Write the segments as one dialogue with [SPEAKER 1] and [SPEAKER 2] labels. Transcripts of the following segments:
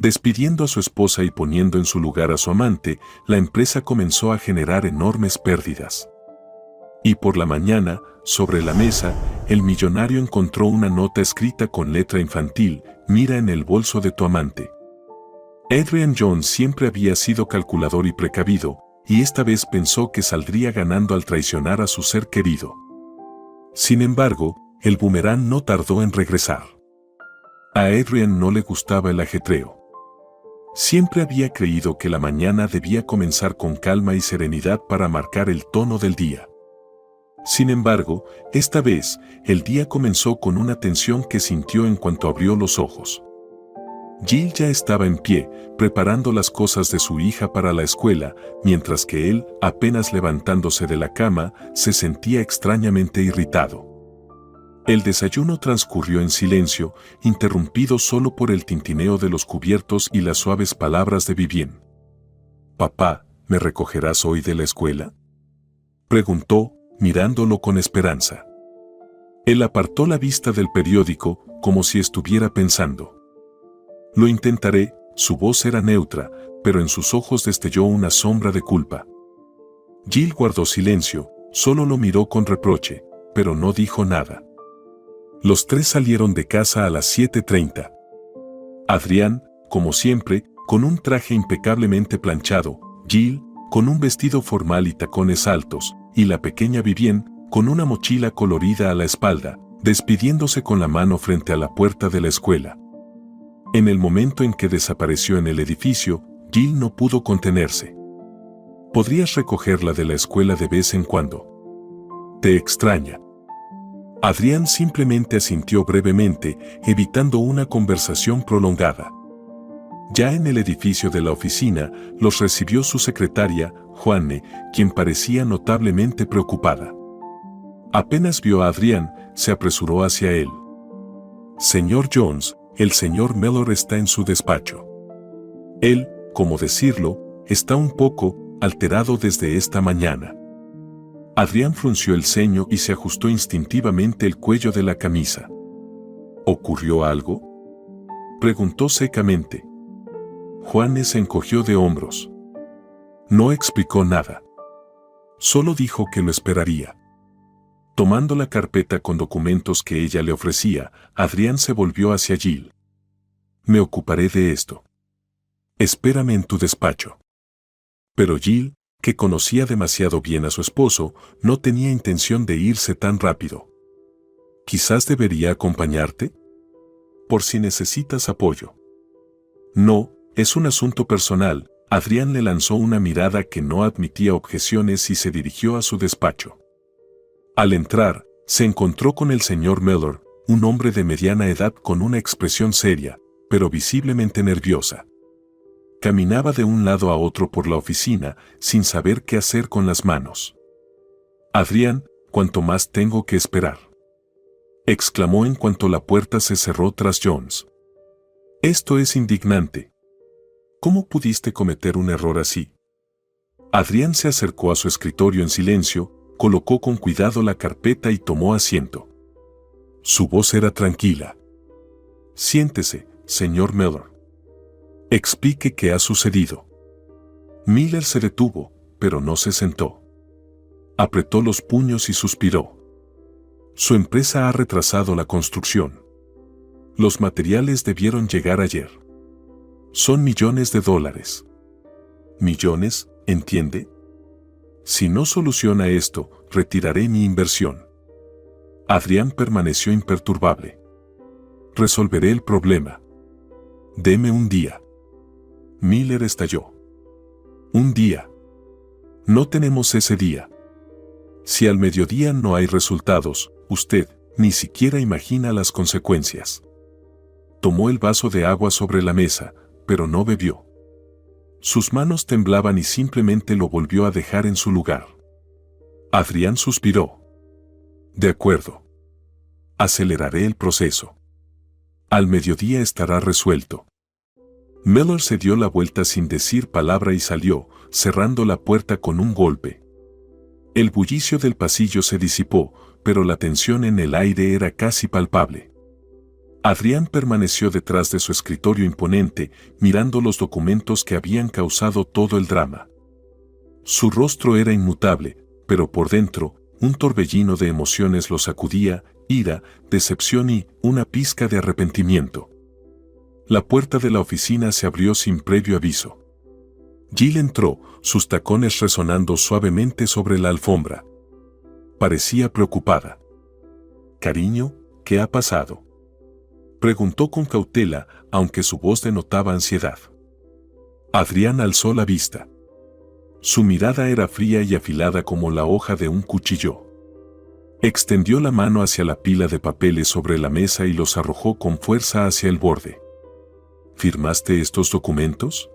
[SPEAKER 1] Despidiendo a su esposa y poniendo en su lugar a su amante, la empresa comenzó a generar enormes pérdidas. Y por la mañana, sobre la mesa, el millonario encontró una nota escrita con letra infantil: mira en el bolso de tu amante. Adrian Jones siempre había sido calculador y precavido, y esta vez pensó que saldría ganando al traicionar a su ser querido. Sin embargo, el boomerang no tardó en regresar. A Adrian no le gustaba el ajetreo. Siempre había creído que la mañana debía comenzar con calma y serenidad para marcar el tono del día. Sin embargo, esta vez, el día comenzó con una tensión que sintió en cuanto abrió los ojos. Jill ya estaba en pie, preparando las cosas de su hija para la escuela, mientras que él, apenas levantándose de la cama, se sentía extrañamente irritado. El desayuno transcurrió en silencio, interrumpido solo por el tintineo de los cubiertos y las suaves palabras de Vivien. «Papá, ¿me recogerás hoy de la escuela?», preguntó, mirándolo con esperanza. Él apartó la vista del periódico, como si estuviera pensando. «Lo intentaré», su voz era neutra, pero en sus ojos destelló una sombra de culpa. Jill guardó silencio, solo lo miró con reproche, pero no dijo nada. Los tres salieron de casa a las 7:30. Adrián, como siempre, con un traje impecablemente planchado, Jill, con un vestido formal y tacones altos, y la pequeña Vivien, con una mochila colorida a la espalda, despidiéndose con la mano frente a la puerta de la escuela. En el momento en que desapareció en el edificio, Jill no pudo contenerse. «¿Podrías recogerla de la escuela de vez en cuando? Te extraña». Adrián simplemente asintió brevemente, evitando una conversación prolongada. Ya en el edificio de la oficina, los recibió su secretaria, Juanne, quien parecía notablemente preocupada. Apenas vio a Adrián, se apresuró hacia él. «Señor Jones, el señor Mellor está en su despacho. Él, ¿cómo decirlo?, está un poco alterado desde esta mañana». Adrián frunció el ceño y se ajustó instintivamente el cuello de la camisa. «¿Ocurrió algo?», preguntó secamente. Juanne se encogió de hombros. No explicó nada. Solo dijo que lo esperaría. Tomando la carpeta con documentos que ella le ofrecía, Adrián se volvió hacia Jill. «Me ocuparé de esto. Espérame en tu despacho». Pero Jill, que conocía demasiado bien a su esposo, no tenía intención de irse tan rápido. «¿Quizás debería acompañarte? Por si necesitas apoyo». «No, es un asunto personal». Adrián le lanzó una mirada que no admitía objeciones y se dirigió a su despacho. Al entrar, se encontró con el señor Mellor, un hombre de mediana edad con una expresión seria, pero visiblemente nerviosa. Caminaba de un lado a otro por la oficina, sin saber qué hacer con las manos. «Adrián, ¿cuánto más tengo que esperar?», exclamó en cuanto la puerta se cerró tras Jones. «Esto es indignante. ¿Cómo pudiste cometer un error así?». Adrián se acercó a su escritorio en silencio, colocó con cuidado la carpeta y tomó asiento. Su voz era tranquila. «Siéntese, señor Mellor. Explique qué ha sucedido». Miller se detuvo, pero no se sentó. Apretó los puños y suspiró. «Su empresa ha retrasado la construcción. Los materiales debieron llegar ayer. Son millones de dólares». «¿Millones? ¿Entiende? Si no soluciona esto, retiraré mi inversión». Adrián permaneció imperturbable. «Resolveré el problema. Deme un día». Miller estalló. «¿Un día? No tenemos ese día. Si al mediodía no hay resultados, usted ni siquiera imagina las consecuencias». Tomó el vaso de agua sobre la mesa, pero no bebió. Sus manos temblaban y simplemente lo volvió a dejar en su lugar. Adrián suspiró. «De acuerdo. Aceleraré el proceso. Al mediodía estará resuelto». Mellor se dio la vuelta sin decir palabra y salió, cerrando la puerta con un golpe. El bullicio del pasillo se disipó, pero la tensión en el aire era casi palpable. Adrián permaneció detrás de su escritorio imponente, mirando los documentos que habían causado todo el drama. Su rostro era inmutable, pero por dentro, un torbellino de emociones lo sacudía, ira, decepción y una pizca de arrepentimiento. La puerta de la oficina se abrió sin previo aviso. Jill entró, sus tacones resonando suavemente sobre la alfombra. Parecía preocupada. «Cariño, ¿qué ha pasado?», preguntó con cautela, aunque su voz denotaba ansiedad. Adrián alzó la vista. Su mirada era fría y afilada como la hoja de un cuchillo. Extendió la mano hacia la pila de papeles sobre la mesa y los arrojó con fuerza hacia el borde. «¿Firmaste estos documentos?».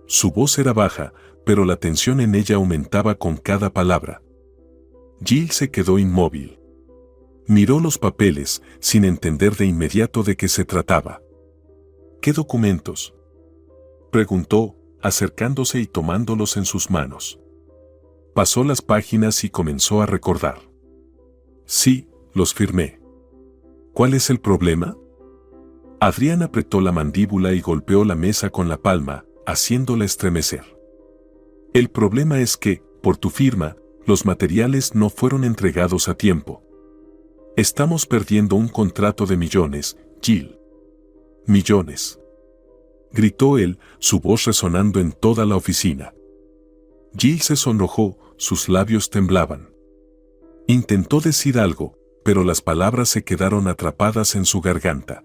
[SPEAKER 1] Su voz era baja, pero la tensión en ella aumentaba con cada palabra. Jill se quedó inmóvil. Miró los papeles, sin entender de inmediato de qué se trataba. «¿Qué documentos?», preguntó, acercándose y tomándolos en sus manos. Pasó las páginas y comenzó a recordar. «Sí, los firmé». «¿Cuál es el problema?». Adrián apretó la mandíbula y golpeó la mesa con la palma, haciéndola estremecer. «El problema es que, por tu firma, los materiales no fueron entregados a tiempo. Estamos perdiendo un contrato de millones, Jill». «¿Millones?», gritó él, su voz resonando en toda la oficina. Jill se sonrojó, sus labios temblaban. Intentó decir algo, pero las palabras se quedaron atrapadas en su garganta.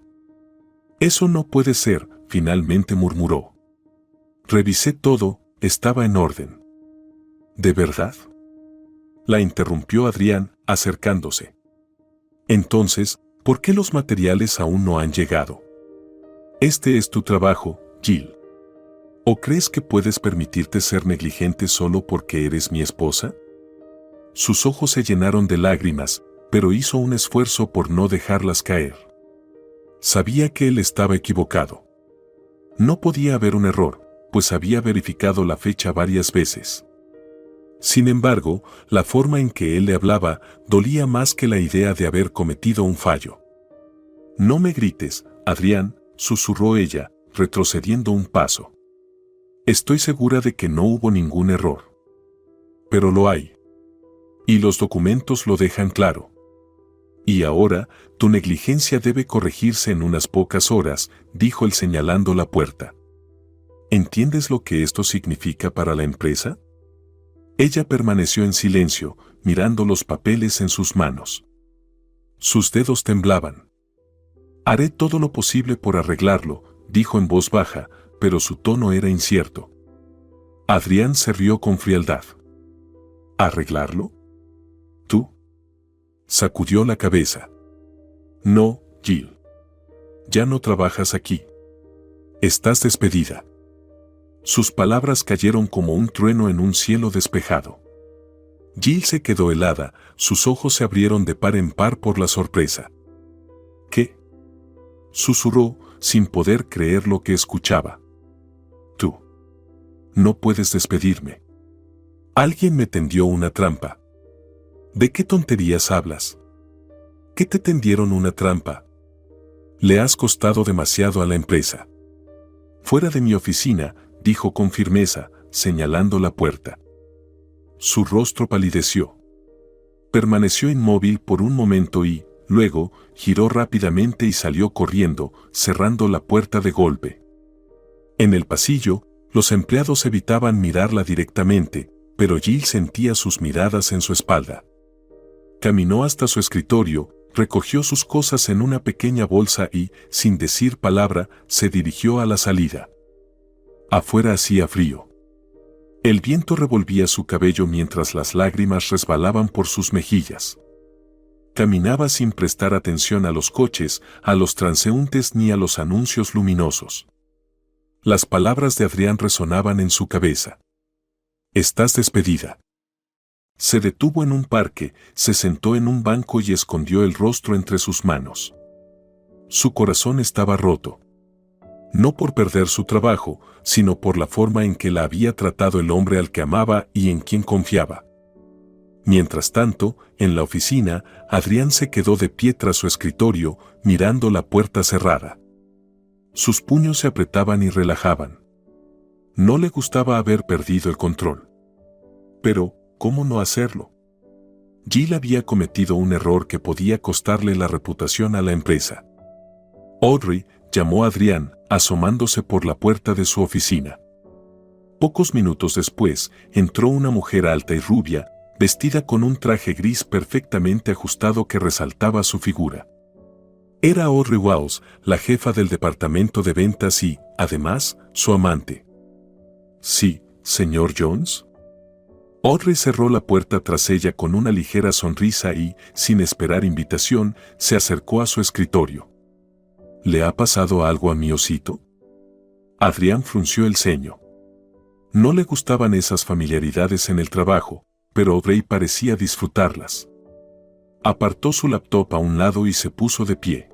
[SPEAKER 1] «Eso no puede ser», finalmente murmuró. «Revisé todo, estaba en orden». «¿De verdad?», la interrumpió Adrián, acercándose. «Entonces, ¿por qué los materiales aún no han llegado? Este es tu trabajo, Jill. ¿O crees que puedes permitirte ser negligente solo porque eres mi esposa?». Sus ojos se llenaron de lágrimas, pero hizo un esfuerzo por no dejarlas caer. Sabía que él estaba equivocado. No podía haber un error, pues había verificado la fecha varias veces. Sin embargo, la forma en que él le hablaba dolía más que la idea de haber cometido un fallo. «No me grites, Adrián», susurró ella, retrocediendo un paso. «Estoy segura de que no hubo ningún error. Pero lo hay. Y los documentos lo dejan claro. Y ahora, tu negligencia debe corregirse en unas pocas horas», dijo él señalando la puerta. «¿Entiendes lo que esto significa para la empresa?». Ella permaneció en silencio, mirando los papeles en sus manos. Sus dedos temblaban. «Haré todo lo posible por arreglarlo», dijo en voz baja, pero su tono era incierto. Adrián se rió con frialdad. «¿Arreglarlo? ¿Tú?». Sacudió la cabeza. «No, Jill. Ya no trabajas aquí. Estás despedida». Sus palabras cayeron como un trueno en un cielo despejado. Jill se quedó helada, sus ojos se abrieron de par en par por la sorpresa. «¿Qué?», susurró, sin poder creer lo que escuchaba. «Tú. No puedes despedirme. Alguien me tendió una trampa». «¿De qué tonterías hablas? ¿Qué te tendieron una trampa? Le has costado demasiado a la empresa». «Fuera de mi oficina», dijo con firmeza, señalando la puerta. Su rostro palideció. Permaneció inmóvil por un momento y, luego, giró rápidamente y salió corriendo, cerrando la puerta de golpe. En el pasillo, los empleados evitaban mirarla directamente, pero Jill sentía sus miradas en su espalda. Caminó hasta su escritorio, recogió sus cosas en una pequeña bolsa y, sin decir palabra, se dirigió a la salida. Afuera hacía frío. El viento revolvía su cabello mientras las lágrimas resbalaban por sus mejillas. Caminaba sin prestar atención a los coches, a los transeúntes ni a los anuncios luminosos. Las palabras de Adrián resonaban en su cabeza. «Estás despedida». Se detuvo en un parque, se sentó en un banco y escondió el rostro entre sus manos. Su corazón estaba roto. No por perder su trabajo, sino por la forma en que la había tratado el hombre al que amaba y en quien confiaba. Mientras tanto, en la oficina, Adrián se quedó de pie tras su escritorio, mirando la puerta cerrada. Sus puños se apretaban y relajaban. No le gustaba haber perdido el control. Pero, ¿cómo no hacerlo? Jill había cometido un error que podía costarle la reputación a la empresa. Audrey llamó a Adrián, asomándose por la puerta de su oficina. Pocos minutos después, entró una mujer alta y rubia, vestida con un traje gris perfectamente ajustado que resaltaba su figura. Era Audrey Walls, la jefa del departamento de ventas y, además, su amante. «Sí, señor Jones». Audrey cerró la puerta tras ella con una ligera sonrisa y, sin esperar invitación, se acercó a su escritorio. «¿Le ha pasado algo a mi osito?». Adrián frunció el ceño. No le gustaban esas familiaridades en el trabajo, pero Audrey parecía disfrutarlas. Apartó su laptop a un lado y se puso de pie.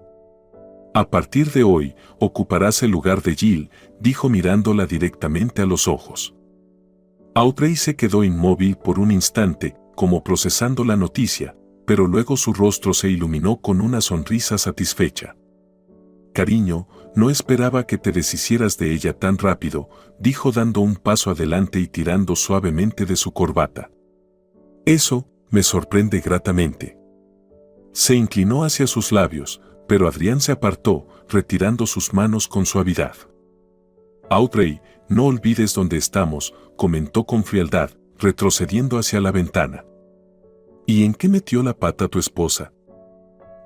[SPEAKER 1] «A partir de hoy, ocuparás el lugar de Jill», dijo mirándola directamente a los ojos. Audrey se quedó inmóvil por un instante, como procesando la noticia, pero luego su rostro se iluminó con una sonrisa satisfecha. «Cariño, no esperaba que te deshicieras de ella tan rápido», dijo dando un paso adelante y tirando suavemente de su corbata. «Eso me sorprende gratamente». Se inclinó hacia sus labios, pero Adrián se apartó, retirando sus manos con suavidad. «Audrey, no olvides dónde estamos», comentó con frialdad, retrocediendo hacia la ventana. «¿Y en qué metió la pata tu esposa?».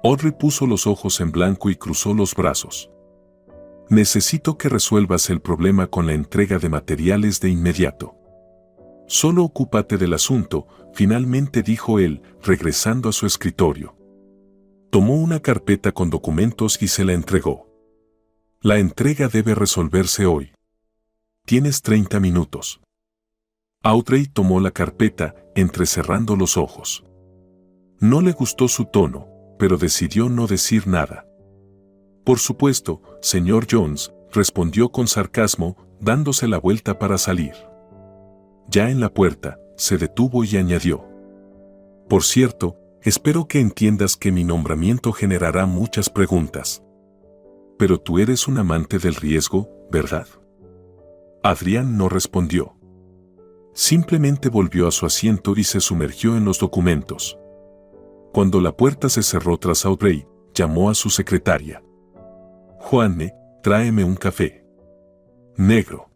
[SPEAKER 1] Audrey puso los ojos en blanco y cruzó los brazos. «Necesito que resuelvas el problema con la entrega de materiales de inmediato». «Solo ocúpate del asunto», finalmente dijo él, regresando a su escritorio. Tomó una carpeta con documentos y se la entregó. «La entrega debe resolverse hoy. Tienes 30 minutos». Audrey tomó la carpeta, entrecerrando los ojos. No le gustó su tono, pero decidió no decir nada. «Por supuesto, señor Jones», respondió con sarcasmo, dándose la vuelta para salir. Ya en la puerta, se detuvo y añadió: «Por cierto, espero que entiendas que mi nombramiento generará muchas preguntas. Pero tú eres un amante del riesgo, ¿verdad?». Adrián no respondió. Simplemente volvió a su asiento y se sumergió en los documentos. Cuando la puerta se cerró tras Audrey, llamó a su secretaria. «Juanne, tráeme un café negro».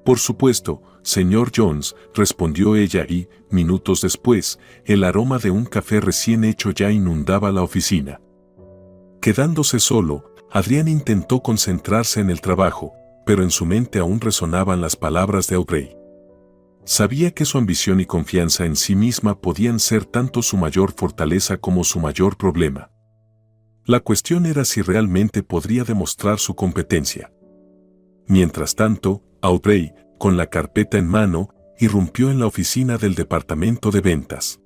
[SPEAKER 1] «Por supuesto, señor Jones», respondió ella y, minutos después, el aroma de un café recién hecho ya inundaba la oficina. Quedándose solo, Adrián intentó concentrarse en el trabajo, pero en su mente aún resonaban las palabras de Audrey. Sabía que su ambición y confianza en sí misma podían ser tanto su mayor fortaleza como su mayor problema. La cuestión era si realmente podría demostrar su competencia. Mientras tanto, Audrey, con la carpeta en mano, irrumpió en la oficina del departamento de ventas.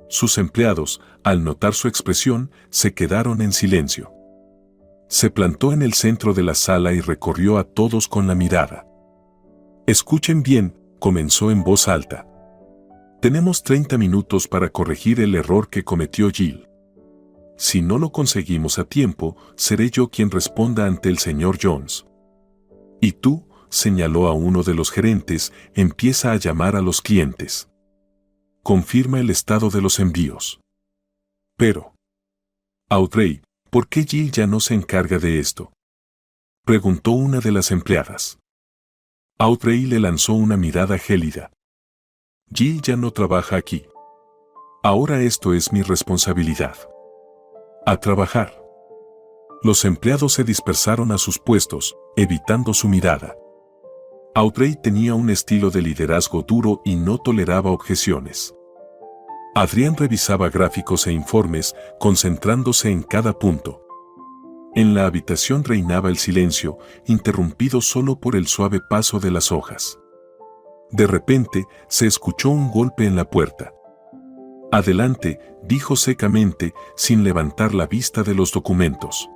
[SPEAKER 1] Sus empleados, al notar su expresión, se quedaron en silencio. Se plantó en el centro de la sala y recorrió a todos con la mirada. «Escuchen bien», comenzó en voz alta. «Tenemos 30 minutos para corregir el error que cometió Jill. Si no lo conseguimos a tiempo, seré yo quien responda ante el señor Jones. Y tú», señaló a uno de los gerentes, «empieza a llamar a los clientes. Confirma el estado de los envíos». «Pero, Audrey, ¿por qué Jill ya no se encarga de esto?», preguntó una de las empleadas. Audrey le lanzó una mirada gélida. «Jill ya no trabaja aquí. Ahora esto es mi responsabilidad. A trabajar». Los empleados se dispersaron a sus puestos, evitando su mirada. Audrey tenía un estilo de liderazgo duro y no toleraba objeciones. Adrián revisaba gráficos e informes, concentrándose en cada punto. En la habitación reinaba el silencio, interrumpido solo por el suave paso de las hojas. De repente, se escuchó un golpe en la puerta. «Adelante», dijo secamente, sin levantar la vista de los documentos.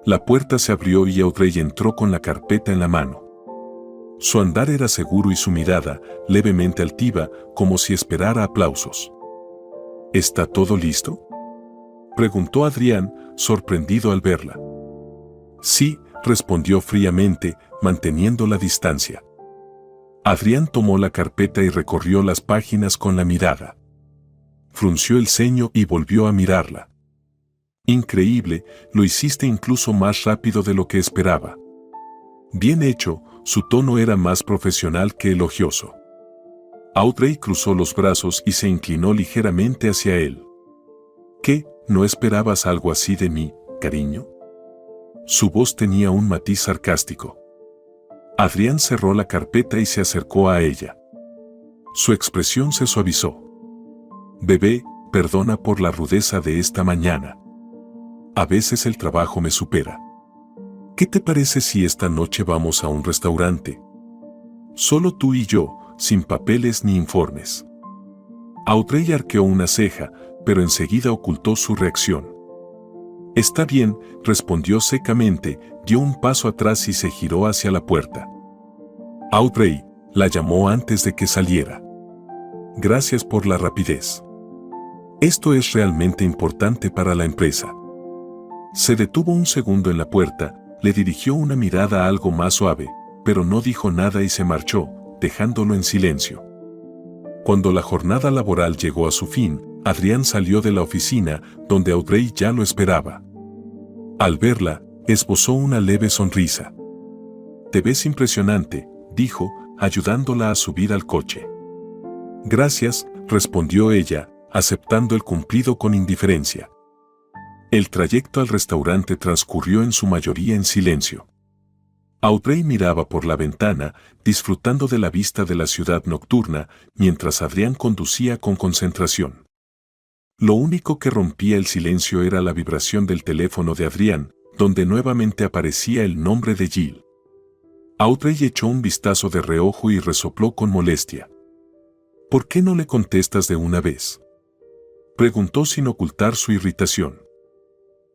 [SPEAKER 1] La puerta se abrió y Audrey entró con la carpeta en la mano. Su andar era seguro y su mirada, levemente altiva, como si esperara aplausos. ¿Está todo listo?, preguntó Adrián, sorprendido al verla. Sí, respondió fríamente, manteniendo la distancia. Adrián tomó la carpeta y recorrió las páginas con la mirada. Frunció el ceño y volvió a mirarla. Increíble, lo hiciste incluso más rápido de lo que esperaba. Bien hecho, su tono era más profesional que elogioso. Audrey cruzó los brazos y se inclinó ligeramente hacia él. ¿Qué, no esperabas algo así de mí, cariño? Su voz tenía un matiz sarcástico. Adrián cerró la carpeta y se acercó a ella. Su expresión se suavizó. Bebé, perdona por la rudeza de esta mañana. A veces el trabajo me supera. ¿Qué te parece si esta noche vamos a un restaurante? Solo tú y yo, sin papeles ni informes. Audrey arqueó una ceja, pero enseguida ocultó su reacción. Está bien, respondió secamente, dio un paso atrás y se giró hacia la puerta. Audrey la llamó antes de que saliera. Gracias por la rapidez. Esto es realmente importante para la empresa. Se detuvo un segundo en la puerta, le dirigió una mirada algo más suave, pero no dijo nada y se marchó, dejándolo en silencio. Cuando la jornada laboral llegó a su fin, Adrián salió de la oficina, donde Audrey ya lo esperaba. Al verla, esbozó una leve sonrisa. Te ves impresionante, dijo, ayudándola a subir al coche. Gracias, respondió ella, aceptando el cumplido con indiferencia. El trayecto al restaurante transcurrió en su mayoría en silencio. Audrey miraba por la ventana, disfrutando de la vista de la ciudad nocturna, mientras Adrián conducía con concentración. Lo único que rompía el silencio era la vibración del teléfono de Adrián, donde nuevamente aparecía el nombre de Jill. Audrey echó un vistazo de reojo y resopló con molestia. ¿Por qué no le contestas de una vez?, preguntó sin ocultar su irritación.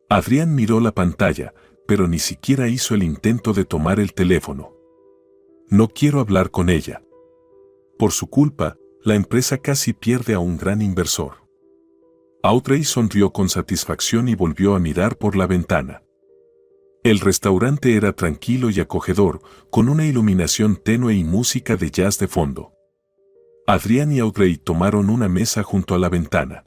[SPEAKER 1] Adrián miró la pantalla, pero ni siquiera hizo el intento de tomar el teléfono. No quiero hablar con ella. Por su culpa, la empresa casi pierde a un gran inversor. Audrey sonrió con satisfacción y volvió a mirar por la ventana. El restaurante era tranquilo y acogedor, con una iluminación tenue y música de jazz de fondo. Adrián y Audrey tomaron una mesa junto a la ventana.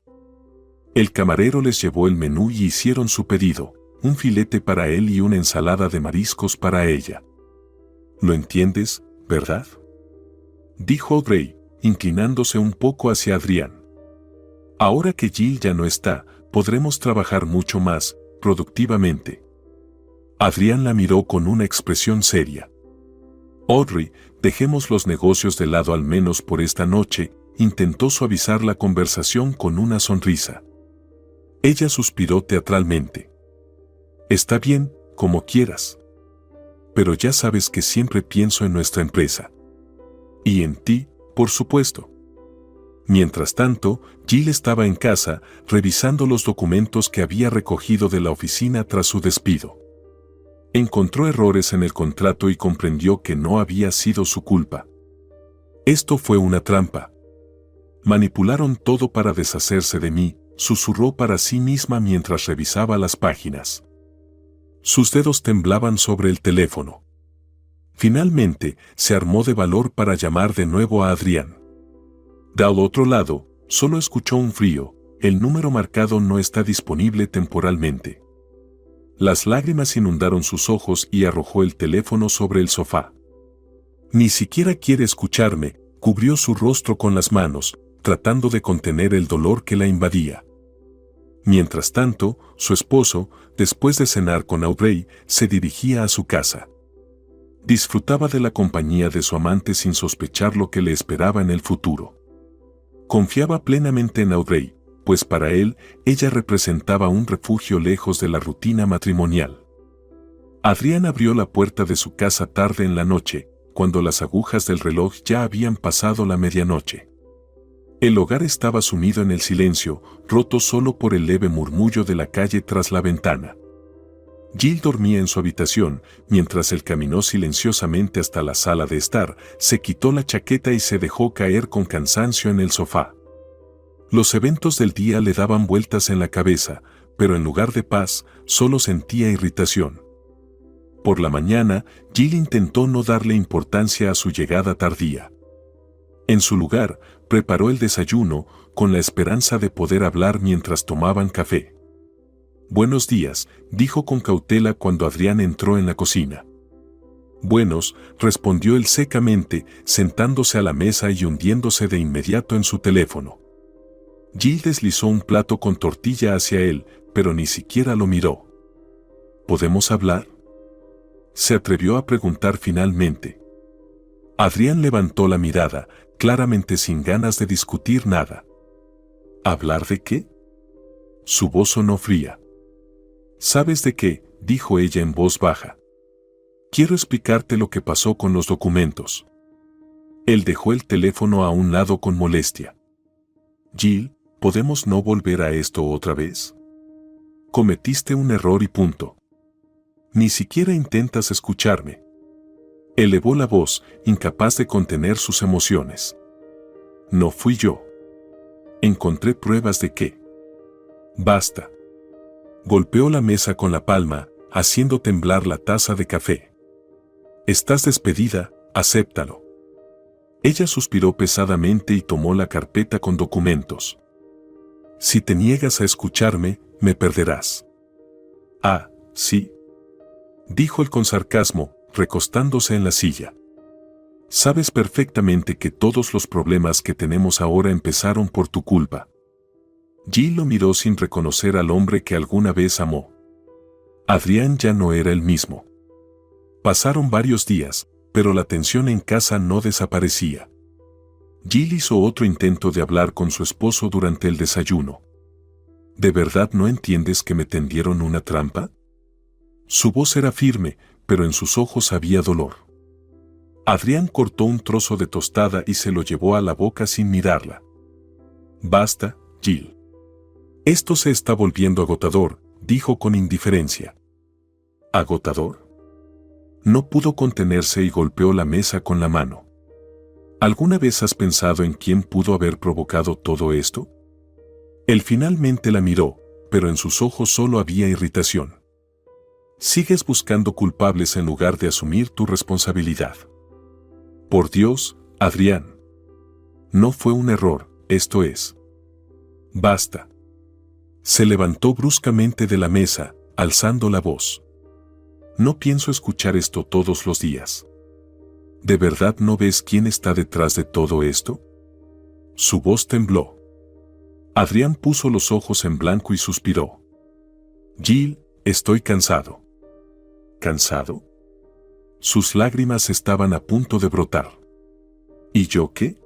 [SPEAKER 1] El camarero les llevó el menú y hicieron su pedido, un filete para él y una ensalada de mariscos para ella. ¿Lo entiendes, verdad?, dijo Audrey, inclinándose un poco hacia Adrián. Ahora que Jill ya no está, podremos trabajar mucho más, productivamente. Adrián la miró con una expresión seria. Audrey, dejemos los negocios de lado al menos por esta noche, intentó suavizar la conversación con una sonrisa. Ella suspiró teatralmente. Está bien, como quieras. Pero ya sabes que siempre pienso en nuestra empresa. Y en ti, por supuesto. Mientras tanto, Jill estaba en casa, revisando los documentos que había recogido de la oficina tras su despido. Encontró errores en el contrato y comprendió que no había sido su culpa. Esto fue una trampa. Manipularon todo para deshacerse de mí, susurró para sí misma mientras revisaba las páginas. Sus dedos temblaban sobre el teléfono. Finalmente, se armó de valor para llamar de nuevo a Adrián. Del otro lado, solo escuchó un frío: el número marcado no está disponible temporalmente. Las lágrimas inundaron sus ojos y arrojó el teléfono sobre el sofá. Ni siquiera quiere escucharme, cubrió su rostro con las manos, tratando de contener el dolor que la invadía. Mientras tanto, su esposo, después de cenar con Audrey, se dirigía a su casa. Disfrutaba de la compañía de su amante sin sospechar lo que le esperaba en el futuro. Confiaba plenamente en Audrey, pues para él, ella representaba un refugio lejos de la rutina matrimonial. Adrián abrió la puerta de su casa tarde en la noche, cuando las agujas del reloj ya habían pasado la medianoche. El hogar estaba sumido en el silencio, roto solo por el leve murmullo de la calle tras la ventana. Jill dormía en su habitación, mientras él caminó silenciosamente hasta la sala de estar, se quitó la chaqueta y se dejó caer con cansancio en el sofá. Los eventos del día le daban vueltas en la cabeza, pero en lugar de paz, solo sentía irritación. Por la mañana, Jill intentó no darle importancia a su llegada tardía. En su lugar, preparó el desayuno, con la esperanza de poder hablar mientras tomaban café. «Buenos días», dijo con cautela cuando Adrián entró en la cocina. «Buenos», respondió él secamente, sentándose a la mesa y hundiéndose de inmediato en su teléfono. Jill deslizó un plato con tortilla hacia él, pero ni siquiera lo miró. «¿Podemos hablar?», se atrevió a preguntar finalmente. Adrián levantó la mirada, claramente sin ganas de discutir nada. «¿Hablar de qué?». Su voz sonó fría. «¿Sabes de qué?», dijo ella en voz baja. «Quiero explicarte lo que pasó con los documentos». Él dejó el teléfono a un lado con molestia. «Jill, ¿podemos no volver a esto otra vez? Cometiste un error y punto. Ni siquiera intentas escucharme». Elevó la voz, incapaz de contener sus emociones. «No fui yo. Encontré pruebas de que». «Basta». Golpeó la mesa con la palma, haciendo temblar la taza de café. «Estás despedida, acéptalo». Ella suspiró pesadamente y tomó la carpeta con documentos. «Si te niegas a escucharme, me perderás». «Ah, sí», dijo él con sarcasmo, recostándose en la silla. «Sabes perfectamente que todos los problemas que tenemos ahora empezaron por tu culpa». Jill lo miró sin reconocer al hombre que alguna vez amó. Adrián ya no era el mismo. Pasaron varios días, pero la tensión en casa no desaparecía. Jill hizo otro intento de hablar con su esposo durante el desayuno. ¿De verdad no entiendes que me tendieron una trampa? Su voz era firme, pero en sus ojos había dolor. Adrián cortó un trozo de tostada y se lo llevó a la boca sin mirarla. «Basta, Jill. Esto se está volviendo agotador», dijo con indiferencia. «¿Agotador?». No pudo contenerse y golpeó la mesa con la mano. ¿Alguna vez has pensado en quién pudo haber provocado todo esto? Él finalmente la miró, pero en sus ojos solo había irritación. «Sigues buscando culpables en lugar de asumir tu responsabilidad». «Por Dios, Adrián. No fue un error, esto es». «Basta». Se levantó bruscamente de la mesa, alzando la voz. «No pienso escuchar esto todos los días». ¿De verdad no ves quién está detrás de todo esto? Su voz tembló. Adrián puso los ojos en blanco y suspiró. «Jill, estoy cansado». ¿Cansado? Sus lágrimas estaban a punto de brotar. ¿Y yo qué?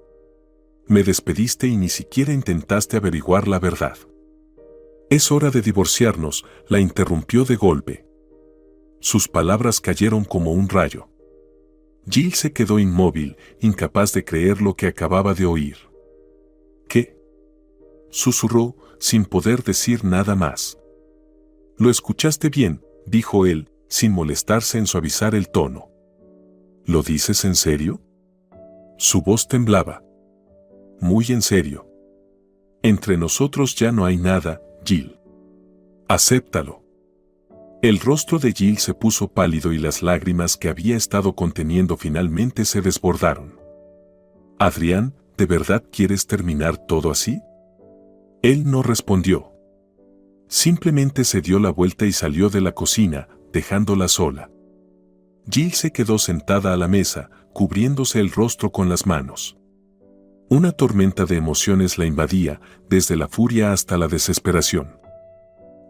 [SPEAKER 1] Me despediste y ni siquiera intentaste averiguar la verdad. «Es hora de divorciarnos», la interrumpió de golpe. Sus palabras cayeron como un rayo. Jill se quedó inmóvil, incapaz de creer lo que acababa de oír. «¿Qué?», susurró, sin poder decir nada más. «Lo escuchaste bien», dijo él, sin molestarse en suavizar el tono. «¿Lo dices en serio?». Su voz temblaba. «Muy en serio. Entre nosotros ya no hay nada, Jill. Acéptalo». El rostro de Jill se puso pálido y las lágrimas que había estado conteniendo finalmente se desbordaron. «Adrián, ¿de verdad quieres terminar todo así?». Él no respondió. Simplemente se dio la vuelta y salió de la cocina, dejándola sola. Jill se quedó sentada a la mesa, cubriéndose el rostro con las manos. Una tormenta de emociones la invadía, desde la furia hasta la desesperación.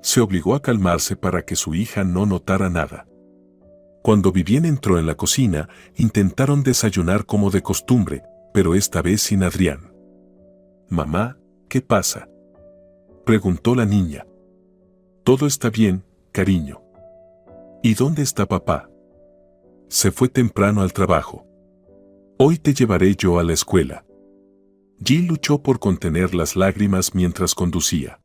[SPEAKER 1] Se obligó a calmarse para que su hija no notara nada. Cuando Vivien entró en la cocina, intentaron desayunar como de costumbre, pero esta vez sin Adrián. «Mamá, ¿qué pasa?», preguntó la niña. «Todo está bien, cariño». «¿Y dónde está papá?». «Se fue temprano al trabajo. Hoy te llevaré yo a la escuela». Jill luchó por contener las lágrimas mientras conducía.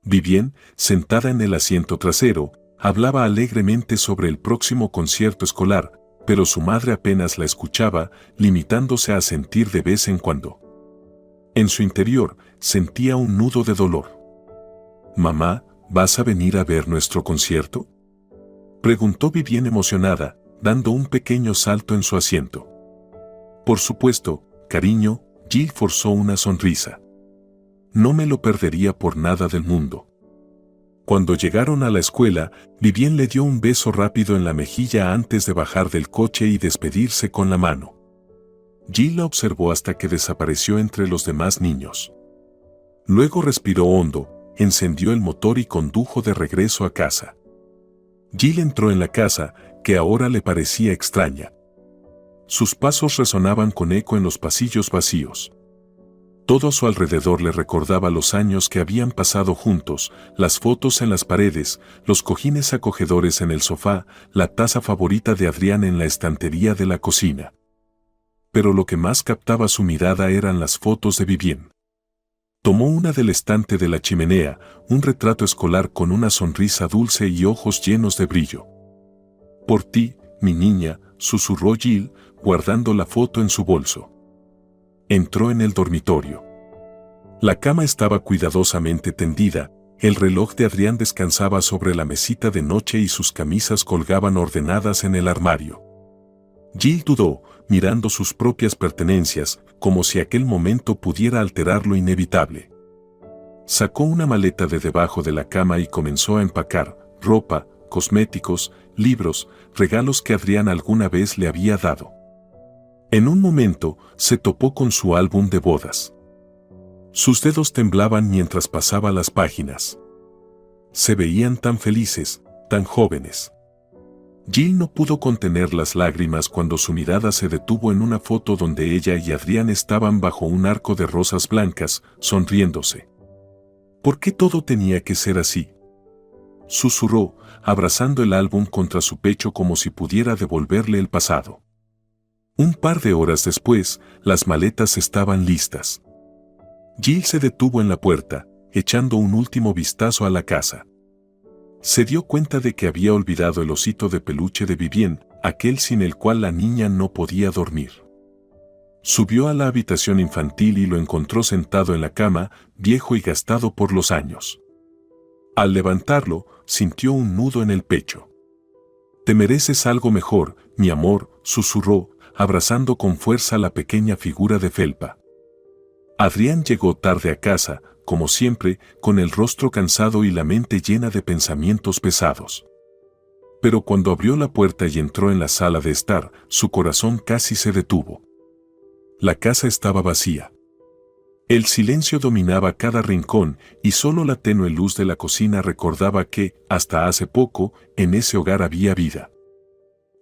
[SPEAKER 1] Vivien, sentada en el asiento trasero, hablaba alegremente sobre el próximo concierto escolar, pero su madre apenas la escuchaba, limitándose a asentir de vez en cuando. En su interior sentía un nudo de dolor. «Mamá, ¿vas a venir a ver nuestro concierto?», preguntó Vivienne emocionada, dando un pequeño salto en su asiento. «Por supuesto, cariño», Jill forzó una sonrisa. «No me lo perdería por nada del mundo». Cuando llegaron a la escuela, Vivienne le dio un beso rápido en la mejilla antes de bajar del coche y despedirse con la mano. Jill la observó hasta que desapareció entre los demás niños. Luego respiró hondo, encendió el motor y condujo de regreso a casa. Jill entró en la casa, que ahora le parecía extraña. Sus pasos resonaban con eco en los pasillos vacíos. Todo a su alrededor le recordaba los años que habían pasado juntos, las fotos en las paredes, los cojines acogedores en el sofá, la taza favorita de Adrián en la estantería de la cocina. Pero lo que más captaba su mirada eran las fotos de Vivienne. Tomó una del estante de la chimenea, un retrato escolar con una sonrisa dulce y ojos llenos de brillo. «Por ti, mi niña», susurró Jill, guardando la foto en su bolso. Entró en el dormitorio. La cama estaba cuidadosamente tendida, el reloj de Adrián descansaba sobre la mesita de noche y sus camisas colgaban ordenadas en el armario. Jill dudó, mirando sus propias pertenencias, como si aquel momento pudiera alterar lo inevitable. Sacó una maleta de debajo de la cama y comenzó a empacar ropa, cosméticos, libros, regalos que Adrián alguna vez le había dado. En un momento, se topó con su álbum de bodas. Sus dedos temblaban mientras pasaba las páginas. Se veían tan felices, tan jóvenes. Jill no pudo contener las lágrimas cuando su mirada se detuvo en una foto donde ella y Adrián estaban bajo un arco de rosas blancas, sonriéndose. ¿Por qué todo tenía que ser así?, susurró, abrazando el álbum contra su pecho como si pudiera devolverle el pasado. Un par de horas después, las maletas estaban listas. Jill se detuvo en la puerta, echando un último vistazo a la casa. Se dio cuenta de que había olvidado el osito de peluche de Vivienne, aquel sin el cual la niña no podía dormir. Subió a la habitación infantil y lo encontró sentado en la cama, viejo y gastado por los años. Al levantarlo, sintió un nudo en el pecho. «Te mereces algo mejor, mi amor», susurró, abrazando con fuerza la pequeña figura de felpa. Adrián llegó tarde a casa, como siempre, con el rostro cansado y la mente llena de pensamientos pesados. Pero cuando abrió la puerta y entró en la sala de estar, su corazón casi se detuvo. La casa estaba vacía. El silencio dominaba cada rincón y solo la tenue luz de la cocina recordaba que, hasta hace poco, en ese hogar había vida.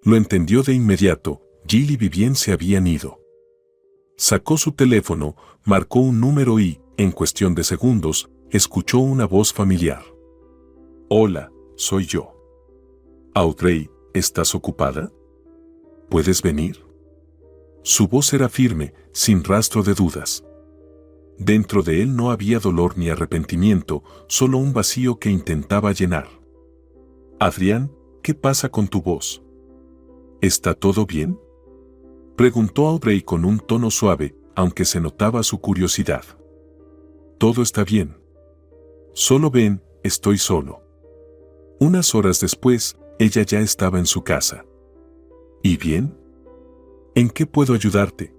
[SPEAKER 1] Lo entendió de inmediato. Jill y Vivienne se habían ido. Sacó su teléfono, marcó un número y, en cuestión de segundos, escuchó una voz familiar. «Hola, soy yo». «Audrey, ¿estás ocupada? ¿Puedes venir?». Su voz era firme, sin rastro de dudas. Dentro de él no había dolor ni arrepentimiento, solo un vacío que intentaba llenar. «Adrián, ¿qué pasa con tu voz? ¿Está todo bien?», preguntó Audrey con un tono suave, aunque se notaba su curiosidad. «Todo está bien. Solo ven, estoy solo». Unas horas después, ella ya estaba en su casa. «¿Y bien? ¿En qué puedo ayudarte?».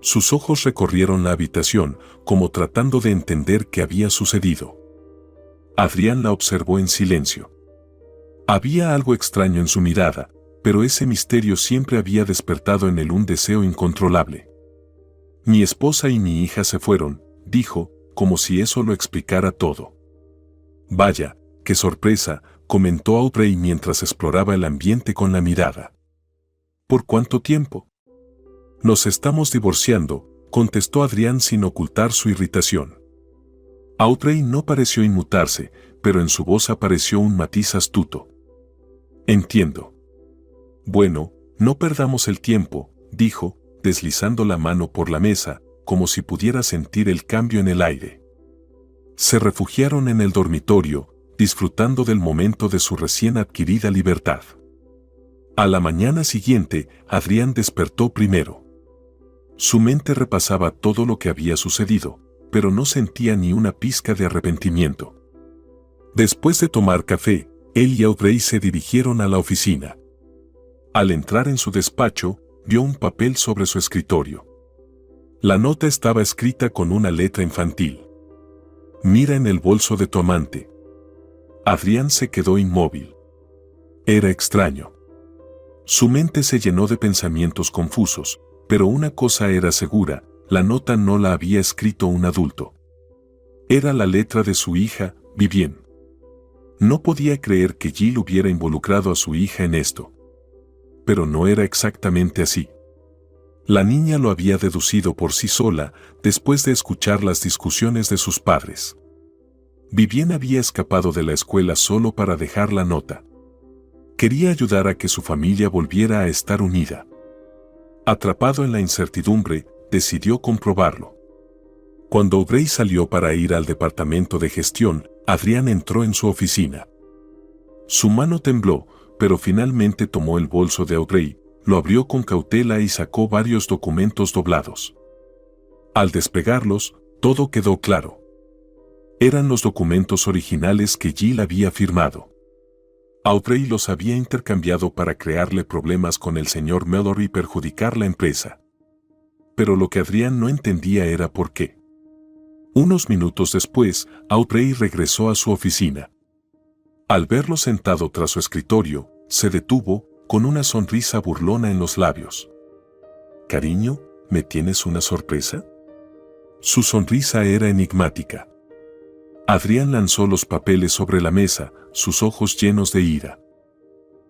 [SPEAKER 1] Sus ojos recorrieron la habitación, como tratando de entender qué había sucedido. Adrián la observó en silencio. Había algo extraño en su mirada, pero ese misterio siempre había despertado en él un deseo incontrolable. «Mi esposa y mi hija se fueron», dijo, como si eso lo explicara todo. «Vaya, qué sorpresa», comentó Audrey mientras exploraba el ambiente con la mirada. «¿Por cuánto tiempo?». «Nos estamos divorciando», contestó Adrián sin ocultar su irritación. Audrey no pareció inmutarse, pero en su voz apareció un matiz astuto. «Entiendo». «Bueno, no perdamos el tiempo», dijo, deslizando la mano por la mesa, como si pudiera sentir el cambio en el aire. Se refugiaron en el dormitorio, disfrutando del momento de su recién adquirida libertad. A la mañana siguiente, Adrián despertó primero. Su mente repasaba todo lo que había sucedido, pero no sentía ni una pizca de arrepentimiento. Después de tomar café, él y Audrey se dirigieron a la oficina. Al entrar en su despacho, vio un papel sobre su escritorio. La nota estaba escrita con una letra infantil. Mira en el bolso de tu amante. Adrián se quedó inmóvil. Era extraño. Su mente se llenó de pensamientos confusos, pero una cosa era segura, la nota no la había escrito un adulto. Era la letra de su hija, Vivienne. No podía creer que Jill hubiera involucrado a su hija en esto. Pero no era exactamente así. La niña lo había deducido por sí sola después de escuchar las discusiones de sus padres. Vivienne había escapado de la escuela solo para dejar la nota. Quería ayudar a que su familia volviera a estar unida. Atrapado en la incertidumbre, decidió comprobarlo. Cuando Audrey salió para ir al departamento de gestión, Adrián entró en su oficina. Su mano tembló, pero finalmente tomó el bolso de Audrey, lo abrió con cautela y sacó varios documentos doblados. Al despegarlos, todo quedó claro. Eran los documentos originales que Jill había firmado. Audrey los había intercambiado para crearle problemas con el señor Mellor y perjudicar la empresa. Pero lo que Adrián no entendía era por qué. Unos minutos después, Audrey regresó a su oficina. Al verlo sentado tras su escritorio, se detuvo, con una sonrisa burlona en los labios. «Cariño, ¿me tienes una sorpresa?» Su sonrisa era enigmática. Adrián lanzó los papeles sobre la mesa, sus ojos llenos de ira.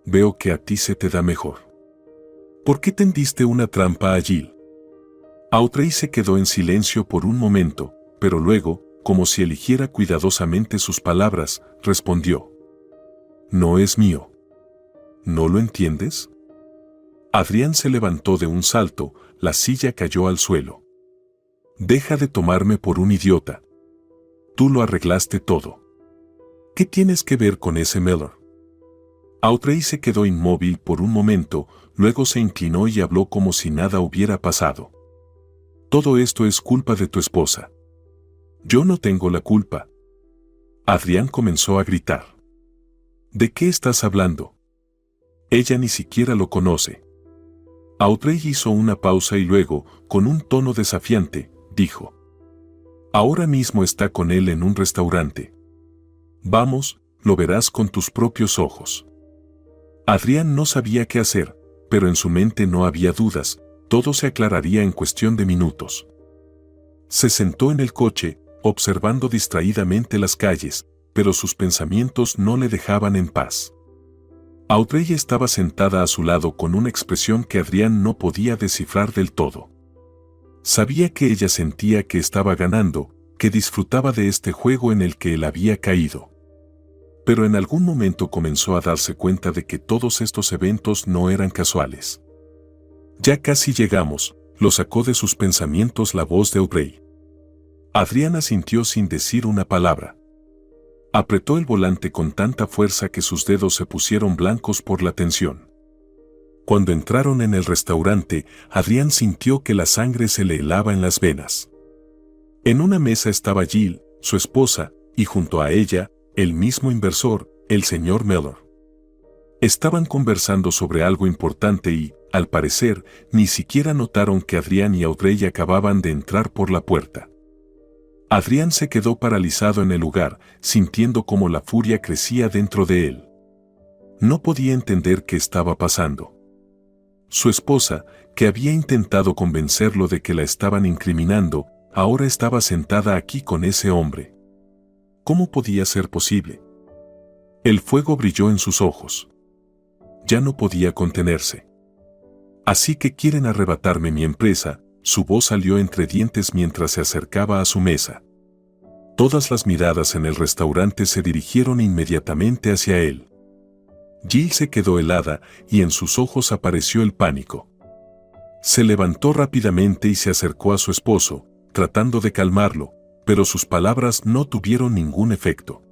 [SPEAKER 1] «Veo que a ti se te da mejor. ¿Por qué tendiste una trampa a Jill?» Audrey se quedó en silencio por un momento, pero luego, como si eligiera cuidadosamente sus palabras, respondió. «No es mío. ¿No lo entiendes?» Adrián se levantó de un salto, la silla cayó al suelo. «Deja de tomarme por un idiota. Tú lo arreglaste todo. ¿Qué tienes que ver con ese Mellor?» Audrey se quedó inmóvil por un momento, luego se inclinó y habló como si nada hubiera pasado. «Todo esto es culpa de tu esposa. Yo no tengo la culpa». Adrián comenzó a gritar. «¿De qué estás hablando? Ella ni siquiera lo conoce». Audrey hizo una pausa y luego, con un tono desafiante, dijo. «Ahora mismo está con él en un restaurante. Vamos, lo verás con tus propios ojos». Adrián no sabía qué hacer, pero en su mente no había dudas, todo se aclararía en cuestión de minutos. Se sentó en el coche, observando distraídamente las calles, pero sus pensamientos no le dejaban en paz. Audrey estaba sentada a su lado con una expresión que Adrián no podía descifrar del todo. Sabía que ella sentía que estaba ganando, que disfrutaba de este juego en el que él había caído. Pero en algún momento comenzó a darse cuenta de que todos estos eventos no eran casuales. «Ya casi llegamos», lo sacó de sus pensamientos la voz de Audrey. Adrián asintió sin decir una palabra. Apretó el volante con tanta fuerza que sus dedos se pusieron blancos por la tensión. Cuando entraron en el restaurante, Adrián sintió que la sangre se le helaba en las venas. En una mesa estaba Jill, su esposa, y junto a ella, el mismo inversor, el señor Mellor. Estaban conversando sobre algo importante y, al parecer, ni siquiera notaron que Adrián y Audrey acababan de entrar por la puerta. Adrián se quedó paralizado en el lugar, sintiendo cómo la furia crecía dentro de él. No podía entender qué estaba pasando. Su esposa, que había intentado convencerlo de que la estaban incriminando, ahora estaba sentada aquí con ese hombre. ¿Cómo podía ser posible? El fuego brilló en sus ojos. Ya no podía contenerse. «Así que quieren arrebatarme mi empresa», su voz salió entre dientes mientras se acercaba a su mesa. Todas las miradas en el restaurante se dirigieron inmediatamente hacia él. Jill se quedó helada y en sus ojos apareció el pánico. Se levantó rápidamente y se acercó a su esposo, tratando de calmarlo, pero sus palabras no tuvieron ningún efecto.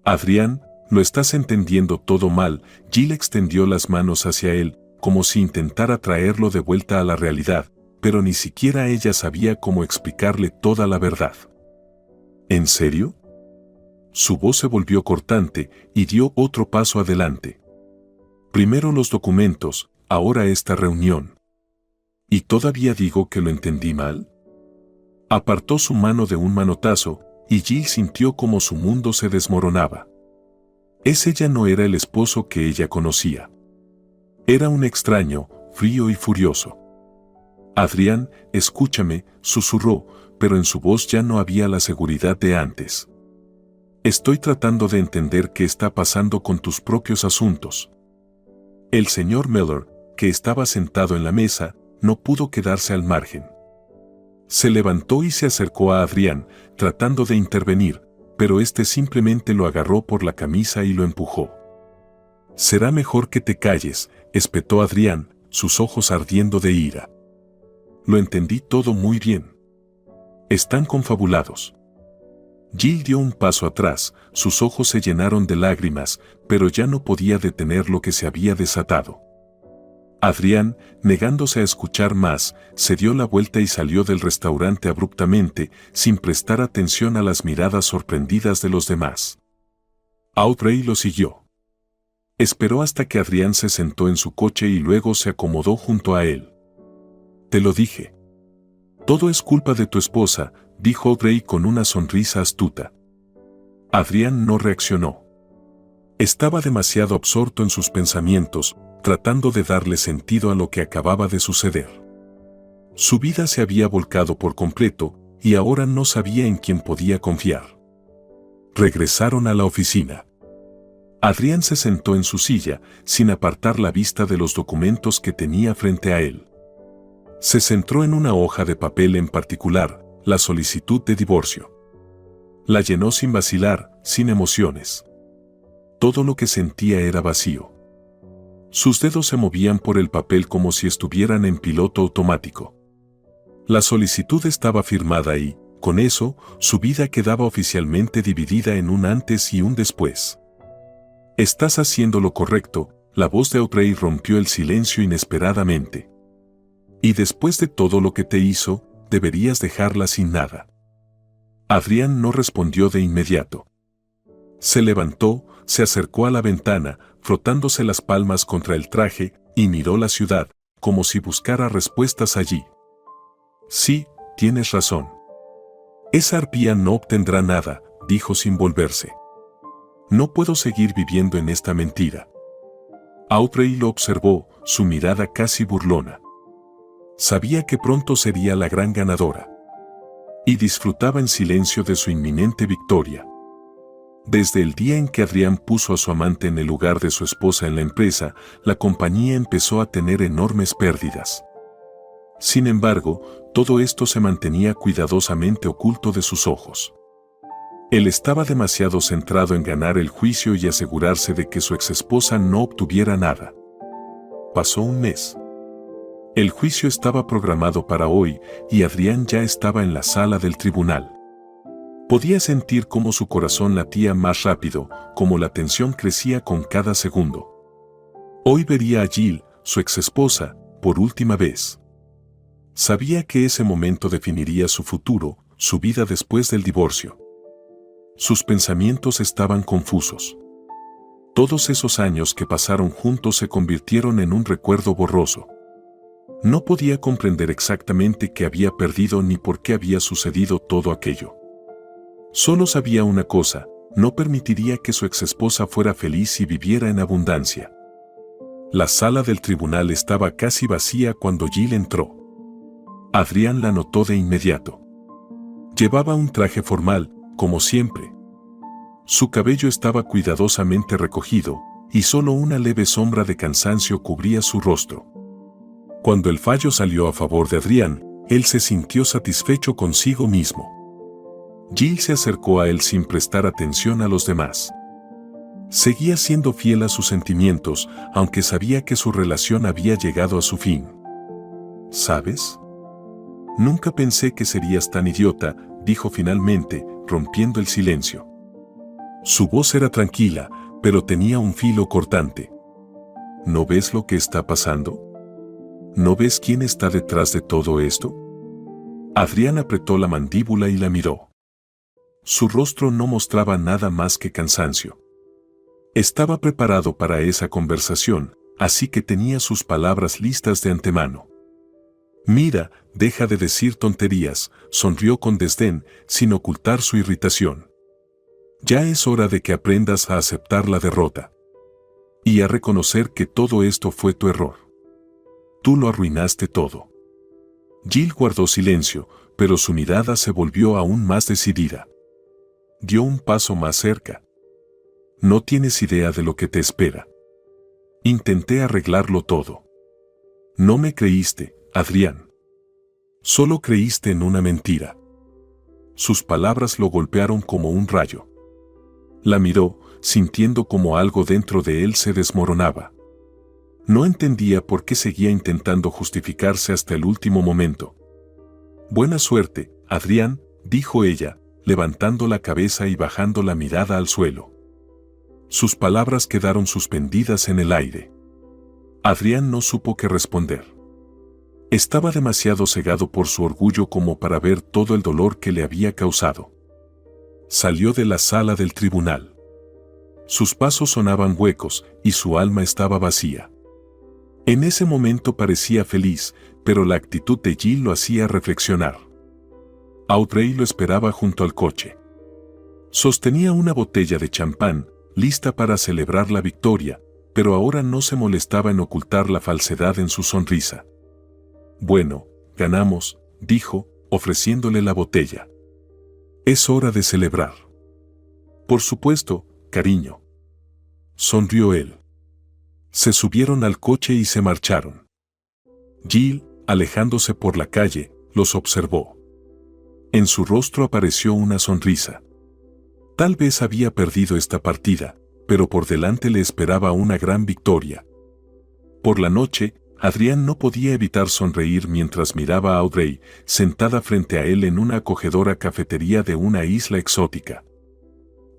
[SPEAKER 1] Adrián, lo estás entendiendo todo mal. Jill extendió las manos hacia él, como si intentara traerlo de vuelta a la realidad, pero ni siquiera ella sabía cómo explicarle toda la verdad. ¿En serio? Su voz se volvió cortante y dio otro paso adelante. Primero los documentos, ahora esta reunión. ¿Y todavía digo que lo entendí mal? Apartó su mano de un manotazo, y Jill sintió como su mundo se desmoronaba. Ese ya no era el esposo que ella conocía. Era un extraño, frío y furioso. Adrián, escúchame, susurró, pero en su voz ya no había la seguridad de antes. Estoy tratando de entender qué está pasando con tus propios asuntos. El señor Miller, que estaba sentado en la mesa, no pudo quedarse al margen. Se levantó y se acercó a Adrián, tratando de intervenir, pero este simplemente lo agarró por la camisa y lo empujó. Será mejor que te calles, espetó Adrián, sus ojos ardiendo de ira. Lo entendí todo muy bien. Están confabulados. Jill dio un paso atrás, sus ojos se llenaron de lágrimas, pero ya no podía detener lo que se había desatado. Adrián, negándose a escuchar más, se dio la vuelta y salió del restaurante abruptamente, sin prestar atención a las miradas sorprendidas de los demás. Audrey lo siguió. Esperó hasta que Adrián se sentó en su coche y luego se acomodó junto a él. Te lo dije. Todo es culpa de tu esposa, dijo Audrey con una sonrisa astuta. Adrián no reaccionó. Estaba demasiado absorto en sus pensamientos, tratando de darle sentido a lo que acababa de suceder. Su vida se había volcado por completo, y ahora no sabía en quién podía confiar. Regresaron a la oficina. Adrián se sentó en su silla, sin apartar la vista de los documentos que tenía frente a él. Se centró en una hoja de papel en particular, la solicitud de divorcio. La llenó sin vacilar, sin emociones. Todo lo que sentía era vacío. Sus dedos se movían por el papel como si estuvieran en piloto automático. La solicitud estaba firmada y, con eso, su vida quedaba oficialmente dividida en un antes y un después. Estás haciendo lo correcto, la voz de Audrey rompió el silencio inesperadamente. Y después de todo lo que te hizo, deberías dejarla sin nada. Adrián no respondió de inmediato. Se levantó, se acercó a la ventana, frotándose las palmas contra el traje, y miró la ciudad, como si buscara respuestas allí. Sí, tienes razón. Esa arpía no obtendrá nada, dijo sin volverse. No puedo seguir viviendo en esta mentira. Audrey lo observó, su mirada casi burlona. Sabía que pronto sería la gran ganadora. Y disfrutaba en silencio de su inminente victoria. Desde el día en que Adrián puso a su amante en el lugar de su esposa en la empresa, la compañía empezó a tener enormes pérdidas. Sin embargo, todo esto se mantenía cuidadosamente oculto de sus ojos. Él estaba demasiado centrado en ganar el juicio y asegurarse de que su exesposa no obtuviera nada. Pasó un mes. El juicio estaba programado para hoy y Adrián ya estaba en la sala del tribunal. Podía sentir cómo su corazón latía más rápido, cómo la tensión crecía con cada segundo. Hoy vería a Jill, su exesposa, por última vez. Sabía que ese momento definiría su futuro, su vida después del divorcio. Sus pensamientos estaban confusos. Todos esos años que pasaron juntos se convirtieron en un recuerdo borroso. No podía comprender exactamente qué había perdido ni por qué había sucedido todo aquello. Solo sabía una cosa, no permitiría que su exesposa fuera feliz y viviera en abundancia. La sala del tribunal estaba casi vacía cuando Jill entró. Adrián la notó de inmediato. Llevaba un traje formal, como siempre. Su cabello estaba cuidadosamente recogido, y solo una leve sombra de cansancio cubría su rostro. Cuando el fallo salió a favor de Adrián, él se sintió satisfecho consigo mismo. Jill se acercó a él sin prestar atención a los demás. Seguía siendo fiel a sus sentimientos, aunque sabía que su relación había llegado a su fin. ¿Sabes? Nunca pensé que serías tan idiota, dijo finalmente, rompiendo el silencio. Su voz era tranquila, pero tenía un filo cortante. ¿No ves lo que está pasando? ¿No ves quién está detrás de todo esto? Adrián apretó la mandíbula y la miró. Su rostro no mostraba nada más que cansancio. Estaba preparado para esa conversación, así que tenía sus palabras listas de antemano. Mira, deja de decir tonterías, sonrió con desdén, sin ocultar su irritación. Ya es hora de que aprendas a aceptar la derrota. Y a reconocer que todo esto fue tu error. Tú lo arruinaste todo. Jill guardó silencio, pero su mirada se volvió aún más decidida. Dio un paso más cerca. No tienes idea de lo que te espera. Intenté arreglarlo todo. No me creíste, Adrián. Solo creíste en una mentira. Sus palabras lo golpearon como un rayo. La miró, sintiendo como algo dentro de él se desmoronaba. No entendía por qué seguía intentando justificarse hasta el último momento. Buena suerte, Adrián, dijo ella, levantando la cabeza y bajando la mirada al suelo. Sus palabras quedaron suspendidas en el aire. Adrián no supo qué responder. Estaba demasiado cegado por su orgullo como para ver todo el dolor que le había causado. Salió de la sala del tribunal. Sus pasos sonaban huecos y su alma estaba vacía. En ese momento parecía feliz, pero la actitud de Jill lo hacía reflexionar. Audrey lo esperaba junto al coche. Sostenía una botella de champán, lista para celebrar la victoria, pero ahora no se molestaba en ocultar la falsedad en su sonrisa. Bueno, ganamos, dijo, ofreciéndole la botella. Es hora de celebrar. Por supuesto, cariño. Sonrió él. Se subieron al coche y se marcharon. Jill, alejándose por la calle, los observó. En su rostro apareció una sonrisa. Tal vez había perdido esta partida, pero por delante le esperaba una gran victoria. Por la noche, Adrián no podía evitar sonreír mientras miraba a Audrey, sentada frente a él en una acogedora cafetería de una isla exótica.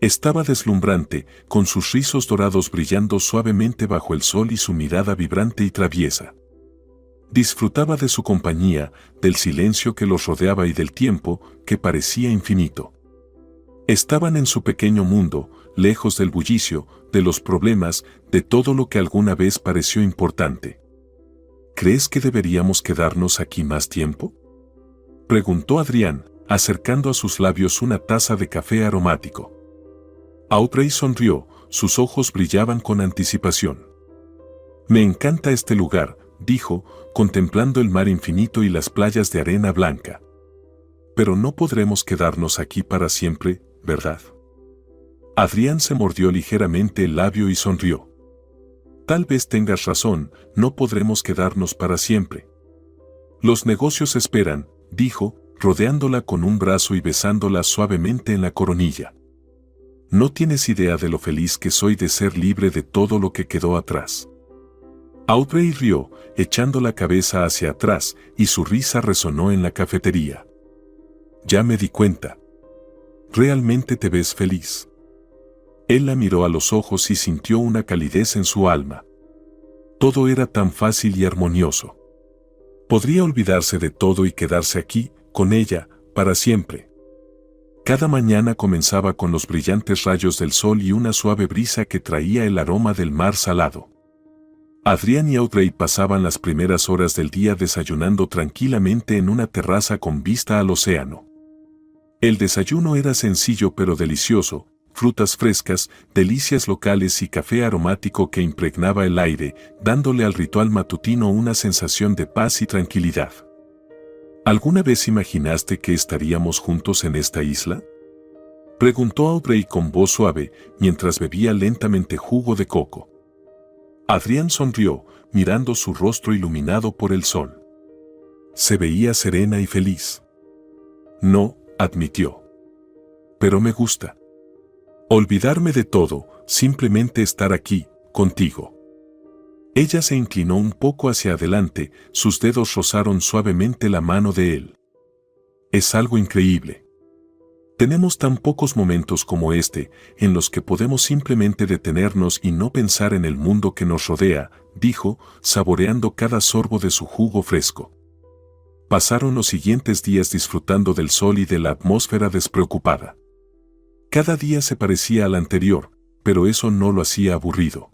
[SPEAKER 1] Estaba deslumbrante, con sus rizos dorados brillando suavemente bajo el sol y su mirada vibrante y traviesa. Disfrutaba de su compañía, del silencio que los rodeaba y del tiempo, que parecía infinito. Estaban en su pequeño mundo, lejos del bullicio, de los problemas, de todo lo que alguna vez pareció importante. ¿Crees que deberíamos quedarnos aquí más tiempo?, preguntó Adrián, acercando a sus labios una taza de café aromático. Audrey sonrió, sus ojos brillaban con anticipación. Me encanta este lugar, dijo, contemplando el mar infinito y las playas de arena blanca. Pero no podremos quedarnos aquí para siempre, ¿verdad? Adrián se mordió ligeramente el labio y sonrió. Tal vez tengas razón, no podremos quedarnos para siempre. Los negocios esperan, dijo, rodeándola con un brazo y besándola suavemente en la coronilla. No tienes idea de lo feliz que soy de ser libre de todo lo que quedó atrás. Audrey rió, echando la cabeza hacia atrás, y su risa resonó en la cafetería. Ya me di cuenta. Realmente te ves feliz. Él la miró a los ojos y sintió una calidez en su alma. Todo era tan fácil y armonioso. Podría olvidarse de todo y quedarse aquí, con ella, para siempre. Cada mañana comenzaba con los brillantes rayos del sol y una suave brisa que traía el aroma del mar salado. Adrián y Audrey pasaban las primeras horas del día desayunando tranquilamente en una terraza con vista al océano. El desayuno era sencillo pero delicioso, frutas frescas, delicias locales y café aromático que impregnaba el aire, dándole al ritual matutino una sensación de paz y tranquilidad. ¿Alguna vez imaginaste que estaríamos juntos en esta isla?, preguntó Audrey con voz suave, mientras bebía lentamente jugo de coco. Adrián sonrió, mirando su rostro iluminado por el sol. Se veía serena y feliz. No, admitió. Pero me gusta. Olvidarme de todo, simplemente estar aquí, contigo. Ella se inclinó un poco hacia adelante, sus dedos rozaron suavemente la mano de él. Es algo increíble. Tenemos tan pocos momentos como este, en los que podemos simplemente detenernos y no pensar en el mundo que nos rodea, dijo, saboreando cada sorbo de su jugo fresco. Pasaron los siguientes días disfrutando del sol y de la atmósfera despreocupada. Cada día se parecía al anterior, pero eso no lo hacía aburrido.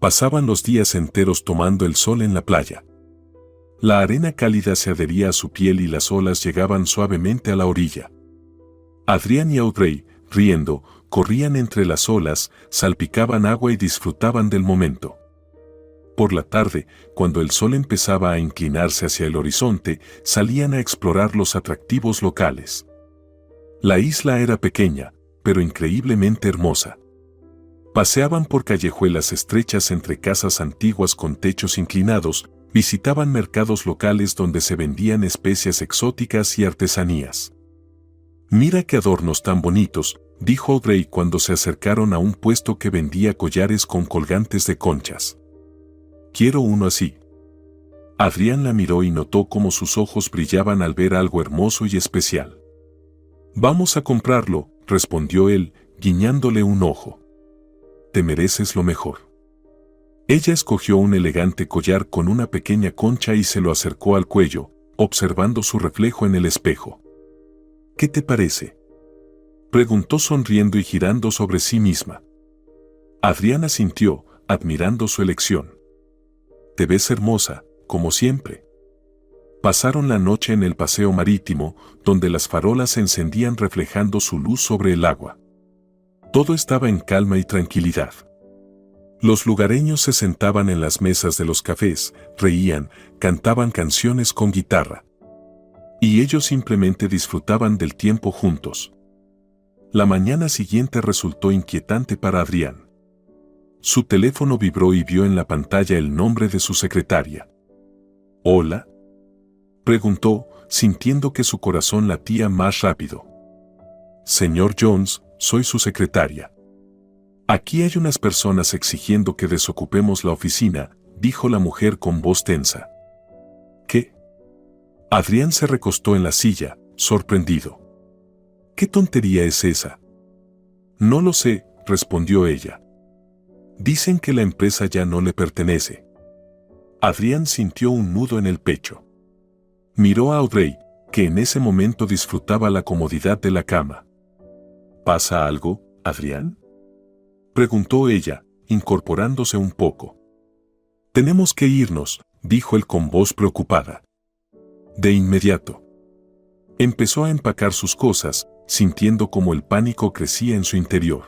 [SPEAKER 1] Pasaban los días enteros tomando el sol en la playa. La arena cálida se adhería a su piel y las olas llegaban suavemente a la orilla. Adrián y Audrey, riendo, corrían entre las olas, salpicaban agua y disfrutaban del momento. Por la tarde, cuando el sol empezaba a inclinarse hacia el horizonte, salían a explorar los atractivos locales. La isla era pequeña, pero increíblemente hermosa. Paseaban por callejuelas estrechas entre casas antiguas con techos inclinados, visitaban mercados locales donde se vendían especias exóticas y artesanías. «Mira qué adornos tan bonitos», dijo Audrey cuando se acercaron a un puesto que vendía collares con colgantes de conchas. «Quiero uno así». Adrián la miró y notó cómo sus ojos brillaban al ver algo hermoso y especial. «Vamos a comprarlo», respondió él, guiñándole un ojo. «Te mereces lo mejor». Ella escogió un elegante collar con una pequeña concha y se lo acercó al cuello, observando su reflejo en el espejo. «¿Qué te parece?», preguntó sonriendo y girando sobre sí misma. Adrián asintió, admirando su elección. «Te ves hermosa, como siempre». Pasaron la noche en el paseo marítimo, donde las farolas se encendían reflejando su luz sobre el agua. Todo estaba en calma y tranquilidad. Los lugareños se sentaban en las mesas de los cafés, reían, cantaban canciones con guitarra. Y ellos simplemente disfrutaban del tiempo juntos. La mañana siguiente resultó inquietante para Adrián. Su teléfono vibró y vio en la pantalla el nombre de su secretaria. «¿Hola?», preguntó, sintiendo que su corazón latía más rápido. «Señor Jones, soy su secretaria. Aquí hay unas personas exigiendo que desocupemos la oficina», dijo la mujer con voz tensa. «¿Qué?». Adrián se recostó en la silla, sorprendido. «¿Qué tontería es esa?». «No lo sé», respondió ella. «Dicen que la empresa ya no le pertenece». Adrián sintió un nudo en el pecho. Miró a Audrey, que en ese momento disfrutaba la comodidad de la cama. «¿Pasa algo, Adrián?», preguntó ella, incorporándose un poco. «Tenemos que irnos», dijo él con voz preocupada. De inmediato. Empezó a empacar sus cosas, sintiendo cómo el pánico crecía en su interior.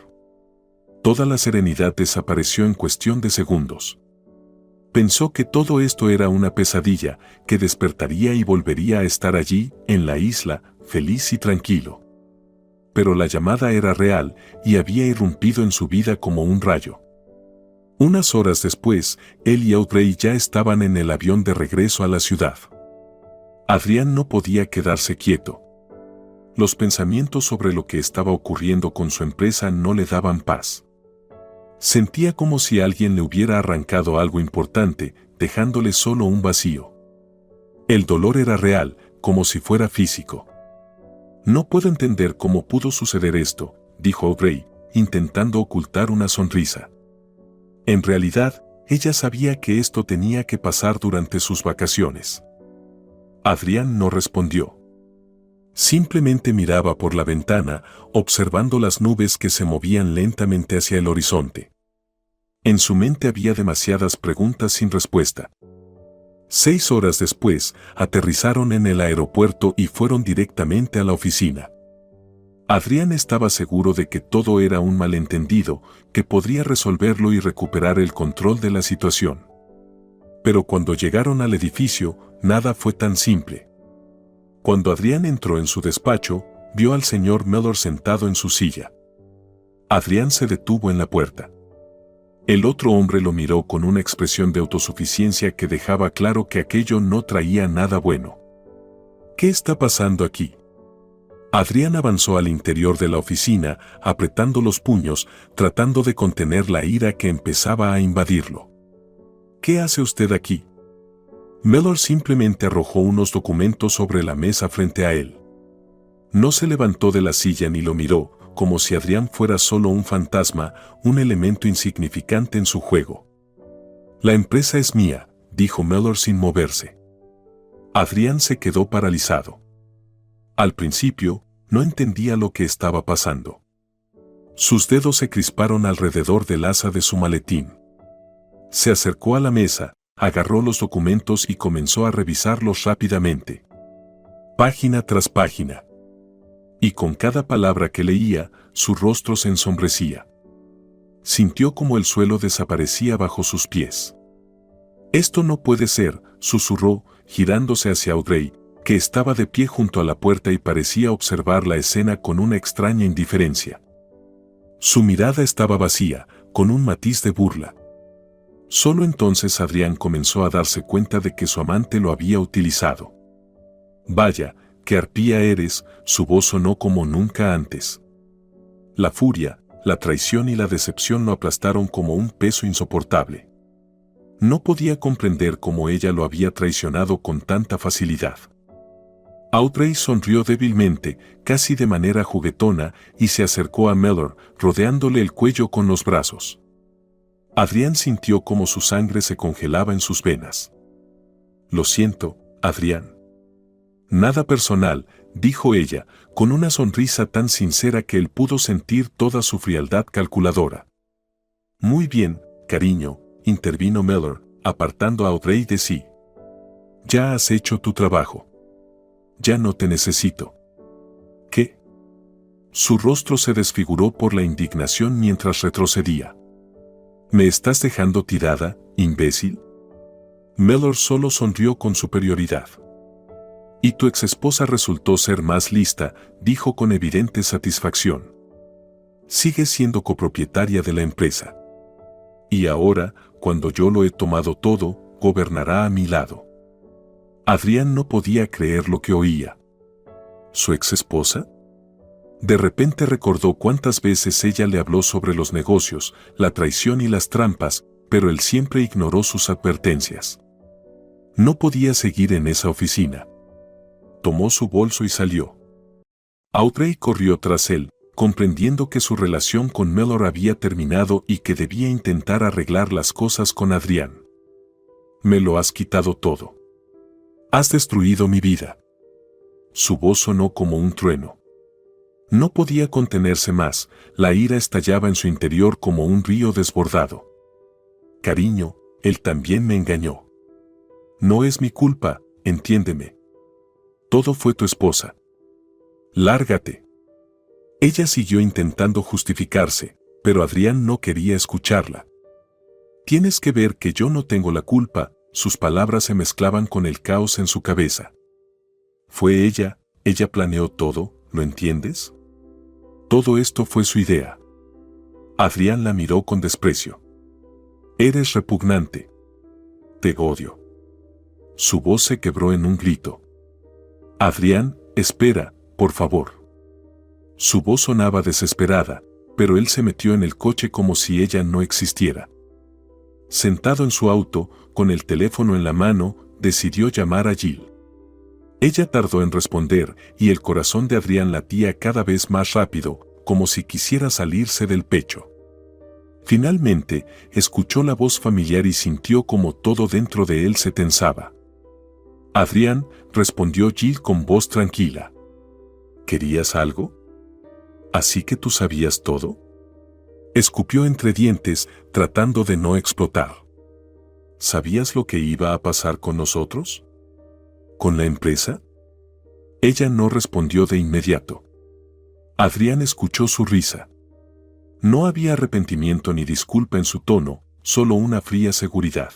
[SPEAKER 1] Toda la serenidad desapareció en cuestión de segundos. Pensó que todo esto era una pesadilla, que despertaría y volvería a estar allí, en la isla, feliz y tranquilo. Pero la llamada era real y había irrumpido en su vida como un rayo. Unas horas después, él y Audrey ya estaban en el avión de regreso a la ciudad. Adrián no podía quedarse quieto. Los pensamientos sobre lo que estaba ocurriendo con su empresa no le daban paz. Sentía como si alguien le hubiera arrancado algo importante, dejándole solo un vacío. El dolor era real, como si fuera físico. «No puedo entender cómo pudo suceder esto», dijo Audrey, intentando ocultar una sonrisa. En realidad, ella sabía que esto tenía que pasar durante sus vacaciones. Adrián no respondió. Simplemente miraba por la ventana, observando las nubes que se movían lentamente hacia el horizonte. En su mente había demasiadas preguntas sin respuesta. 6 horas después, aterrizaron en el aeropuerto y fueron directamente a la oficina. Adrián estaba seguro de que todo era un malentendido, que podría resolverlo y recuperar el control de la situación. Pero cuando llegaron al edificio, nada fue tan simple. Cuando Adrián entró en su despacho, vio al señor Mellor sentado en su silla. Adrián se detuvo en la puerta. El otro hombre lo miró con una expresión de autosuficiencia que dejaba claro que aquello no traía nada bueno. «¿Qué está pasando aquí?». Adrián avanzó al interior de la oficina, apretando los puños, tratando de contener la ira que empezaba a invadirlo. «¿Qué hace usted aquí?». Mellor simplemente arrojó unos documentos sobre la mesa frente a él. No se levantó de la silla ni lo miró, como si Adrián fuera solo un fantasma, un elemento insignificante en su juego. La empresa es mía, dijo Mellor sin moverse. Adrián se quedó paralizado. Al principio, no entendía lo que estaba pasando. Sus dedos se crisparon alrededor del asa de su maletín. Se acercó a la mesa, agarró los documentos y comenzó a revisarlos rápidamente. Página tras página. Y con cada palabra que leía, su rostro se ensombrecía. Sintió como el suelo desaparecía bajo sus pies. «Esto no puede ser», susurró, girándose hacia Audrey, que estaba de pie junto a la puerta y parecía observar la escena con una extraña indiferencia. Su mirada estaba vacía, con un matiz de burla. Solo entonces Adrián comenzó a darse cuenta de que su amante lo había utilizado. «Vaya, qué arpía eres», su voz sonó como nunca antes. La furia, la traición y la decepción lo aplastaron como un peso insoportable. No podía comprender cómo ella lo había traicionado con tanta facilidad. Audrey sonrió débilmente, casi de manera juguetona, y se acercó a Mellor, rodeándole el cuello con los brazos. Adrián sintió como su sangre se congelaba en sus venas. «Lo siento, Adrián». «Nada personal», dijo ella, con una sonrisa tan sincera que él pudo sentir toda su frialdad calculadora. «Muy bien, cariño», intervino Mellor, apartando a Audrey de sí. «Ya has hecho tu trabajo. Ya no te necesito». «¿Qué?». Su rostro se desfiguró por la indignación mientras retrocedía. «¿Me estás dejando tirada, imbécil?». Mellor solo sonrió con superioridad. «Y tu exesposa resultó ser más lista», dijo con evidente satisfacción. «Sigue siendo copropietaria de la empresa. Y ahora, cuando yo lo he tomado todo, gobernará a mi lado». Adrián no podía creer lo que oía. ¿Su exesposa? De repente recordó cuántas veces ella le habló sobre los negocios, la traición y las trampas, pero él siempre ignoró sus advertencias. No podía seguir en esa oficina. Tomó su bolso y salió. Audrey corrió tras él, comprendiendo que su relación con Mellor había terminado y que debía intentar arreglar las cosas con Adrián. «Me lo has quitado todo. Has destruido mi vida». Su voz sonó como un trueno. No podía contenerse más, la ira estallaba en su interior como un río desbordado. «Cariño, él también me engañó. No es mi culpa, entiéndeme. Todo fue tu esposa. Lárgate». Ella siguió intentando justificarse, pero Adrián no quería escucharla. «Tienes que ver que yo no tengo la culpa», sus palabras se mezclaban con el caos en su cabeza. «Fue ella planeó todo, ¿lo entiendes? Todo esto fue su idea». Adrián la miró con desprecio. «Eres repugnante. Te odio». Su voz se quebró en un grito. «Adrián, espera, por favor». Su voz sonaba desesperada, pero él se metió en el coche como si ella no existiera. Sentado en su auto, con el teléfono en la mano, decidió llamar a Jill. Ella tardó en responder y el corazón de Adrián latía cada vez más rápido, como si quisiera salirse del pecho. Finalmente, escuchó la voz familiar y sintió como todo dentro de él se tensaba. «Adrián», respondió Jill con voz tranquila. «¿Querías algo? ¿Así que tú sabías todo?». Escupió entre dientes, tratando de no explotar. «¿Sabías lo que iba a pasar con nosotros? ¿Con la empresa?». Ella no respondió de inmediato. Adrián escuchó su risa. No había arrepentimiento ni disculpa en su tono, solo una fría seguridad.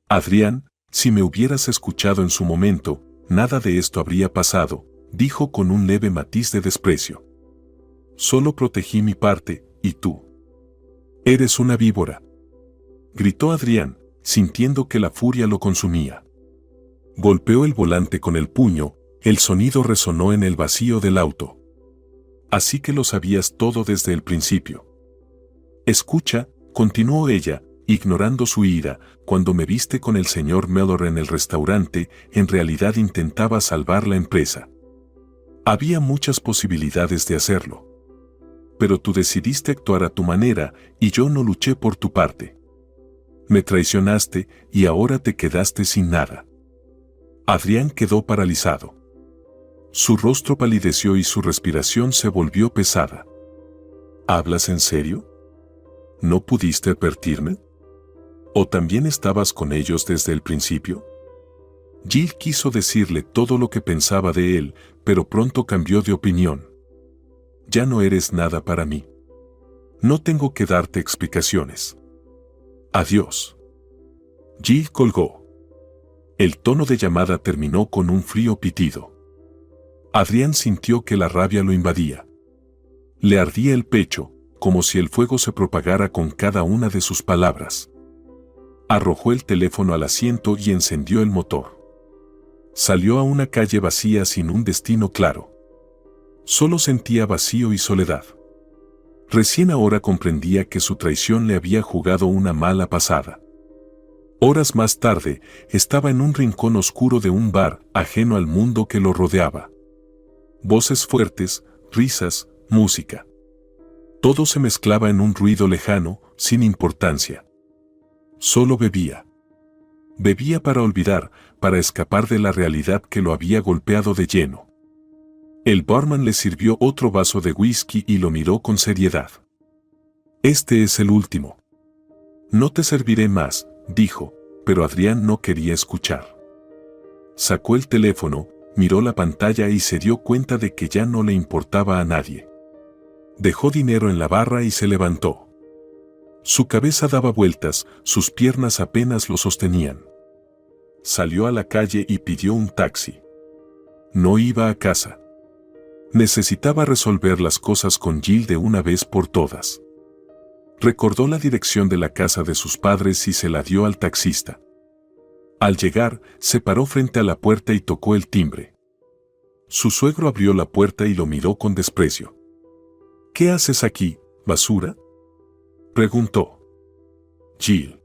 [SPEAKER 1] «Adrián, si me hubieras escuchado en su momento, nada de esto habría pasado», dijo con un leve matiz de desprecio. «Solo protegí mi parte, y tú. Eres una víbora», gritó Adrián, sintiendo que la furia lo consumía. Golpeó el volante con el puño, el sonido resonó en el vacío del auto. «Así que lo sabías todo desde el principio». «Escucha», continuó ella, ignorando su ira, «cuando me viste con el señor Mellor en el restaurante, en realidad intentaba salvar la empresa». Había muchas posibilidades de hacerlo. Pero tú decidiste actuar a tu manera y yo no luché por tu parte. Me traicionaste y ahora te quedaste sin nada. Adrián quedó paralizado. Su rostro palideció y su respiración se volvió pesada. ¿Hablas en serio? ¿No pudiste advertirme? ¿O también estabas con ellos desde el principio? Jill quiso decirle todo lo que pensaba de él, pero pronto cambió de opinión. Ya no eres nada para mí. No tengo que darte explicaciones. Adiós. Jill colgó. El tono de llamada terminó con un frío pitido. Adrián sintió que la rabia lo invadía. Le ardía el pecho, como si el fuego se propagara con cada una de sus palabras. Arrojó el teléfono al asiento y encendió el motor. Salió a una calle vacía sin un destino claro. Solo sentía vacío y soledad. Recién ahora comprendía que su traición le había jugado una mala pasada. Horas más tarde, estaba en un rincón oscuro de un bar, ajeno al mundo que lo rodeaba. Voces fuertes, risas, música. Todo se mezclaba en un ruido lejano, sin importancia. Solo bebía. Bebía para olvidar, para escapar de la realidad que lo había golpeado de lleno. El barman le sirvió otro vaso de whisky y lo miró con seriedad. Este es el último. No te serviré más, dijo, pero Adrián no quería escuchar. Sacó el teléfono, miró la pantalla y se dio cuenta de que ya no le importaba a nadie. Dejó dinero en la barra y se levantó. Su cabeza daba vueltas, sus piernas apenas lo sostenían. Salió a la calle y pidió un taxi. No iba a casa. Necesitaba resolver las cosas con Jill de una vez por todas. Recordó la dirección de la casa de sus padres y se la dio al taxista. Al llegar, se paró frente a la puerta y tocó el timbre. Su suegro abrió la puerta y lo miró con desprecio. ¿Qué haces aquí, basura?, preguntó. Jill.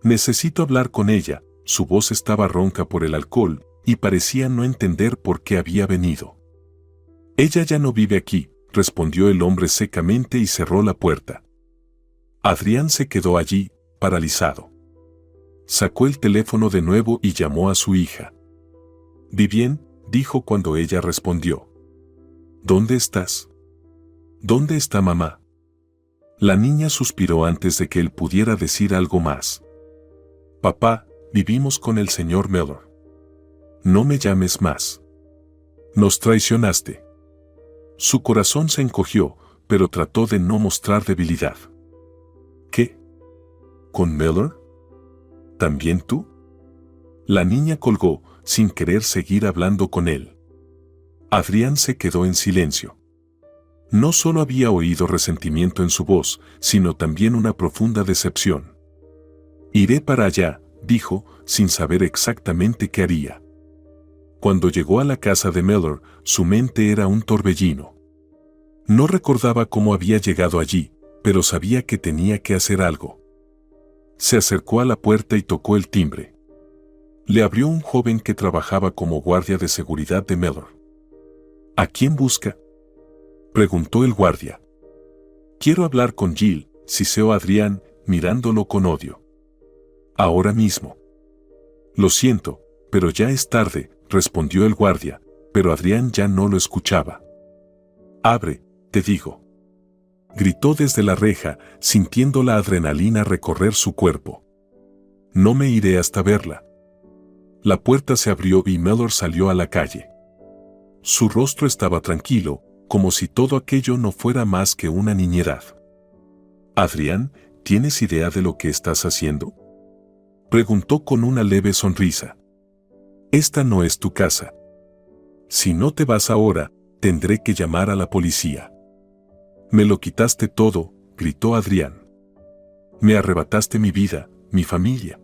[SPEAKER 1] Necesito hablar con ella. Su voz estaba ronca por el alcohol y parecía no entender por qué había venido. Ella ya no vive aquí, respondió el hombre secamente y cerró la puerta. Adrián se quedó allí, paralizado. Sacó el teléfono de nuevo y llamó a su hija. «Vivien», dijo cuando ella respondió. «¿Dónde estás? ¿Dónde está mamá?». La niña suspiró antes de que él pudiera decir algo más. «Papá, vivimos con el señor Miller. No me llames más. Nos traicionaste». Su corazón se encogió, pero trató de no mostrar debilidad. «¿Qué? ¿Con Miller? ¿También tú?». La niña colgó, sin querer seguir hablando con él. Adrián se quedó en silencio. No solo había oído resentimiento en su voz, sino también una profunda decepción. «Iré para allá», dijo, sin saber exactamente qué haría. Cuando llegó a la casa de Miller, su mente era un torbellino. No recordaba cómo había llegado allí, pero sabía que tenía que hacer algo. Se acercó a la puerta y tocó el timbre. Le abrió un joven que trabajaba como guardia de seguridad de Miller. «¿A quién busca?», preguntó el guardia. «Quiero hablar con Jill», siseó Adrián, mirándolo con odio. «Ahora mismo». «Lo siento, pero ya es tarde», respondió el guardia, pero Adrián ya no lo escuchaba. «Abre, te digo», gritó desde la reja, sintiendo la adrenalina recorrer su cuerpo. «No me iré hasta verla». La puerta se abrió y Miller salió a la calle. Su rostro estaba tranquilo, como si todo aquello no fuera más que una niñedad. «Adrián, ¿tienes idea de lo que estás haciendo?», preguntó con una leve sonrisa. «Esta no es tu casa. Si no te vas ahora, tendré que llamar a la policía». «Me lo quitaste todo», gritó Adrián. «Me arrebataste mi vida, mi familia.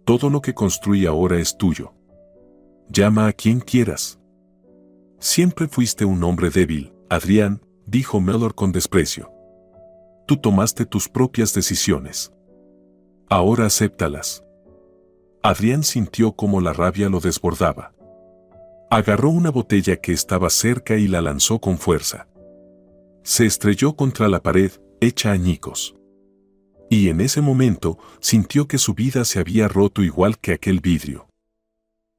[SPEAKER 1] Todo lo que construí ahora es tuyo. Llama a quien quieras». «Siempre fuiste un hombre débil, Adrián», dijo Miller con desprecio. «Tú tomaste tus propias decisiones. Ahora acéptalas». Adrián sintió cómo la rabia lo desbordaba. Agarró una botella que estaba cerca y la lanzó con fuerza. Se estrelló contra la pared, hecha añicos. Y en ese momento sintió que su vida se había roto igual que aquel vidrio.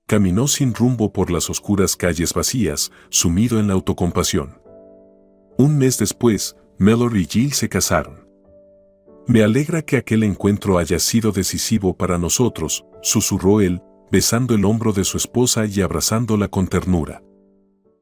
[SPEAKER 1] Caminó sin rumbo por las oscuras calles vacías, sumido en la autocompasión. Un mes después, Mallory y Jill se casaron. Me alegra que aquel encuentro haya sido decisivo para nosotros, susurró él, besando el hombro de su esposa y abrazándola con ternura.